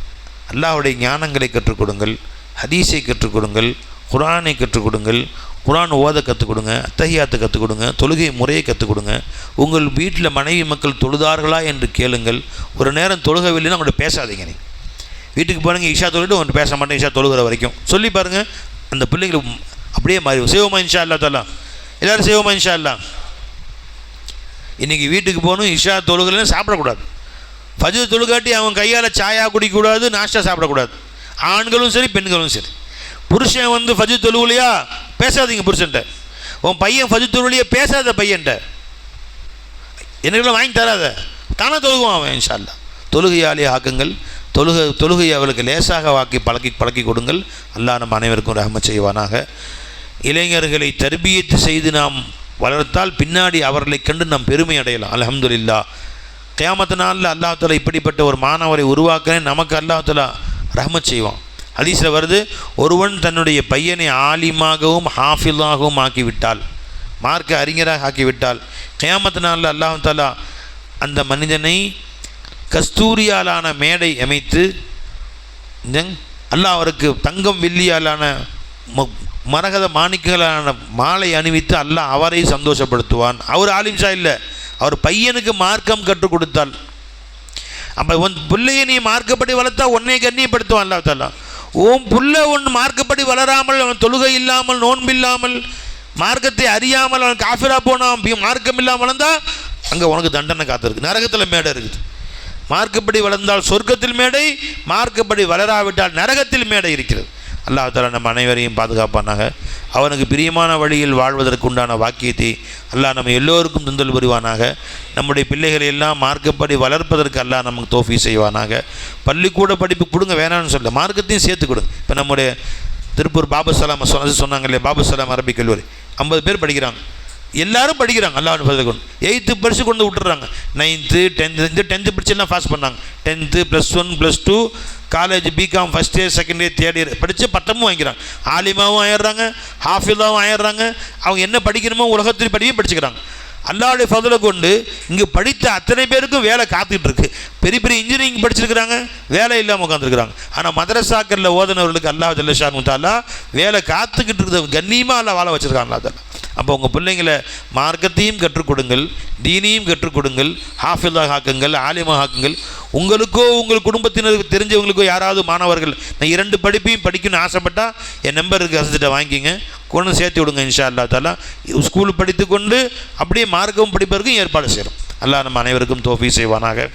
அல்லாஹ்வுடைய ஞானங்களை கற்றுக் கொடுங்கள், ஹதீஸை கற்றுக் கொடுங்கள், குர்ஆனை கற்றுக் கொடுங்கள், குர்ஆன் ஓத கற்றுக் கொடுங்க, அத்தஹியாத்தை கற்றுக் கொடுங்க, தொழுகை முறையை கற்றுக் கொடுங்க. உங்கள் வீட்டில் மனைவி மக்கள் தொழுதார்களா என்று கேளுங்கள். ஒரு நேரம் தொழுகவில்லைன்னா அவங்கள்ட்ட பேசாதீங்க. நீங்கள் வீட்டுக்கு போகிறீங்க, இஷா தொழுகிட்டு அவங்கள்ட்ட பேச மாட்டேன், இஷா தொழுகிற வரைக்கும் சொல்லி பாருங்கள். அந்த பிள்ளைங்களுக்கு அப்படியே மாறி செய்வோமா இன்ஷா அல்லாஹ் தஆலா. எல்லோரும் செய்வோமா இன்ஷா அல்லாஹ். இன்றைக்கி வீட்டுக்கு போகணும், இஷா தொழுகலைன்னு சாப்பிடக்கூடாது, ஃபஜ்ர் தொழுகாட்டி அவன் கையால் சாயா குடிக்கக்கூடாது, நாஷ்டா சாப்பிடக்கூடாது. ஆண்களும் சரி பெண்களும் சரி. புருஷன் ஃபஜ்ர் தொழுகலையா பேசாதீங்க புருஷன்ட்ட. உன் பையன் ஃபஜ்ர் தொழுகலையே பேசாத பையன்ட்ட, எனக்குலாம் வாங்கி தராத, தானே தொழுகுவான் அவன் இன்ஷா அல்லாஹ். தொழுகையாலே ஆக்குங்கள், தொழுகை அவளுக்கு லேசாக பழக்கி கொடுங்கள். அல்லாஹ் நம்ம அனைவருக்கும் ரஹ்மத் செய்வானாக. இளைஞர்களை தர்பியத்து செய்து நாம் வளர்த்தால் பின்னாடி அவர்களை கண்டு நாம் பெருமை அடையலாம். அல்ஹம்துலில்லாஹ். கியாமத் நாளில் அல்லாஹ் தஆலா இப்படிப்பட்ட ஒரு மாணவரை உருவாக்குறேன், நமக்கு அல்லாஹ் தஆலா ரஹ்மத் செய்வான். ஹதீஸில் வருது, ஒருவன் தன்னுடைய பையனை ஆலிமாகவும் ஹாஃபிலாகவும் ஆக்கிவிட்டால், மார்க்க அறிஞராக ஆக்கிவிட்டால், கியாமத் நாளில் அல்லாஹ் தஆலா அந்த மனிதனை கஸ்தூரியாலான மேடை அமைத்து அல்லாஹ் அவருக்கு தங்கம் வெள்ளியாலான மரகத மாணிக்கங்களான மாலை அணிவித்து அல்லாஹ் அவரை சந்தோஷப்படுத்துவான். அவர் ஆலிம்ஷா இல்லை, அவர் பையனுக்கு மார்க்கம் கற்றுக் கொடுத்தால். அப்போ உன் பிள்ளையை நீ மார்க்கப்படி வளர்த்தா உன்னை கண்ணியப்படுத்துவான் அல்லாஹ் தஆலா. உன் புள்ள ஒன்று மார்க்கப்படி வளராமல், அவன் தொழுகை இல்லாமல், நோன்பு இல்லாமல், மார்க்கத்தை அறியாமல், அவன் காஃபிரா போனான், மார்க்கம் இல்லாமல் வளர்ந்தால் அங்கே உனக்கு தண்டனை காத்திருக்கு, நரகத்தில் மேடை இருக்குது. மார்க்கப்படி வளர்ந்தால் சொர்க்கத்தில் மேடை, மார்க்கப்படி வளராவிட்டால் நரகத்தில் மேடை இருக்கிறது. அல்லாஹ் தஆலா நம்ம அனைவரையும் பாதுகாப்பானாக. அவனுக்கு பிரியமான வழியில் வாழ்வதற்கு உண்டான வாக்கியத்தை அல்லாஹ் நம்ம எல்லோருக்கும் தந்தல் புரிவானாக. நம்முடைய பிள்ளைகளை எல்லாம் மார்க்கப்படி வளர்ப்பதற்கு அல்லாஹ் நமக்கு தௌஃபீக் செய்வானாக. பள்ளிக்கூட படிப்பு கொடுங்க வேணான்னு சொல்ல, மார்க்கத்தையும் சேர்த்து கொடுங்க. இப்போ நம்முடைய திருப்பூர் பாபுசலாம் சொன்னாங்க இல்லையா, பாபுசலாம் அரபிக் கல்லூரி 50 பேர் படிக்கிறாங்க, எல்லாரும் படிக்கிறாங்க. அல்லாஹ் கொண்டு 8th படித்து கொண்டு விட்டுறாங்க. 9th 10th 10th படிச்செல்லாம் பாஸ் பண்ணாங்க. 10th +1 +2 college BCom first year second year third year படித்து பட்டமும் வாங்கிக்கிறாங்க. ஆலிமாவும் ஆயிடுறாங்க, ஹாஃபிலாவும் ஆயிடுறாங்க. அவங்க என்ன படிக்கணுமோ உலகத்தில் படியும் படிச்சுக்கிறாங்க. அல்லாஹ்வுடைய ஃபضலை கொண்டு இங்கே படித்த அத்தனை பேருக்கும் வேலை காத்துக்கிட்டு இருக்கு. பெரிய பெரிய இன்ஜினியரிங் படிச்சிருக்கிறாங்க, வேலை இல்லாமல் உட்காந்துருக்குறாங்க. ஆனால் மதரசாக்களில் ஓதுனவர்களுக்கு அல்லாஹ் ஜல்ல ஷானு தஆலா வேலை காத்துக்கிட்டு இருக்கிறது கண்ணியமாக அல்லாஹ் வாழ வச்சுருக்காங்க அல்லாஹ் தஆலா. அப்போ உங்கள் பிள்ளைங்களை மார்க்கத்தையும் கற்றுக் கொடுங்கள், தீனையும் கற்றுக் கொடுங்கள், ஹாஃபிலாக ஆக்குங்கள், ஆலிமாக ஆக்குங்கள். உங்களுக்கோ உங்கள் குடும்பத்தினருக்கு தெரிஞ்சவங்களுக்கோ யாராவது மாணவர்கள் நான் 2 படிப்பையும் படிக்கணும்னு ஆசைப்பட்டால் என் நம்பருக்கு அசைச்சிட்ட வாங்கிக்கிங்க, கொண்டு சேர்த்து விடுங்க. இன்ஷா அல்லாஹ் தஆலா ஸ்கூல் படித்து கொண்டு அப்படியே மார்க்கம் படிப்பதற்கும் ஏற்பாடு செய்கிறோம். அல்லாஹ் நம்ம அனைவருக்கும் தௌஃபீக் செய்வானாக.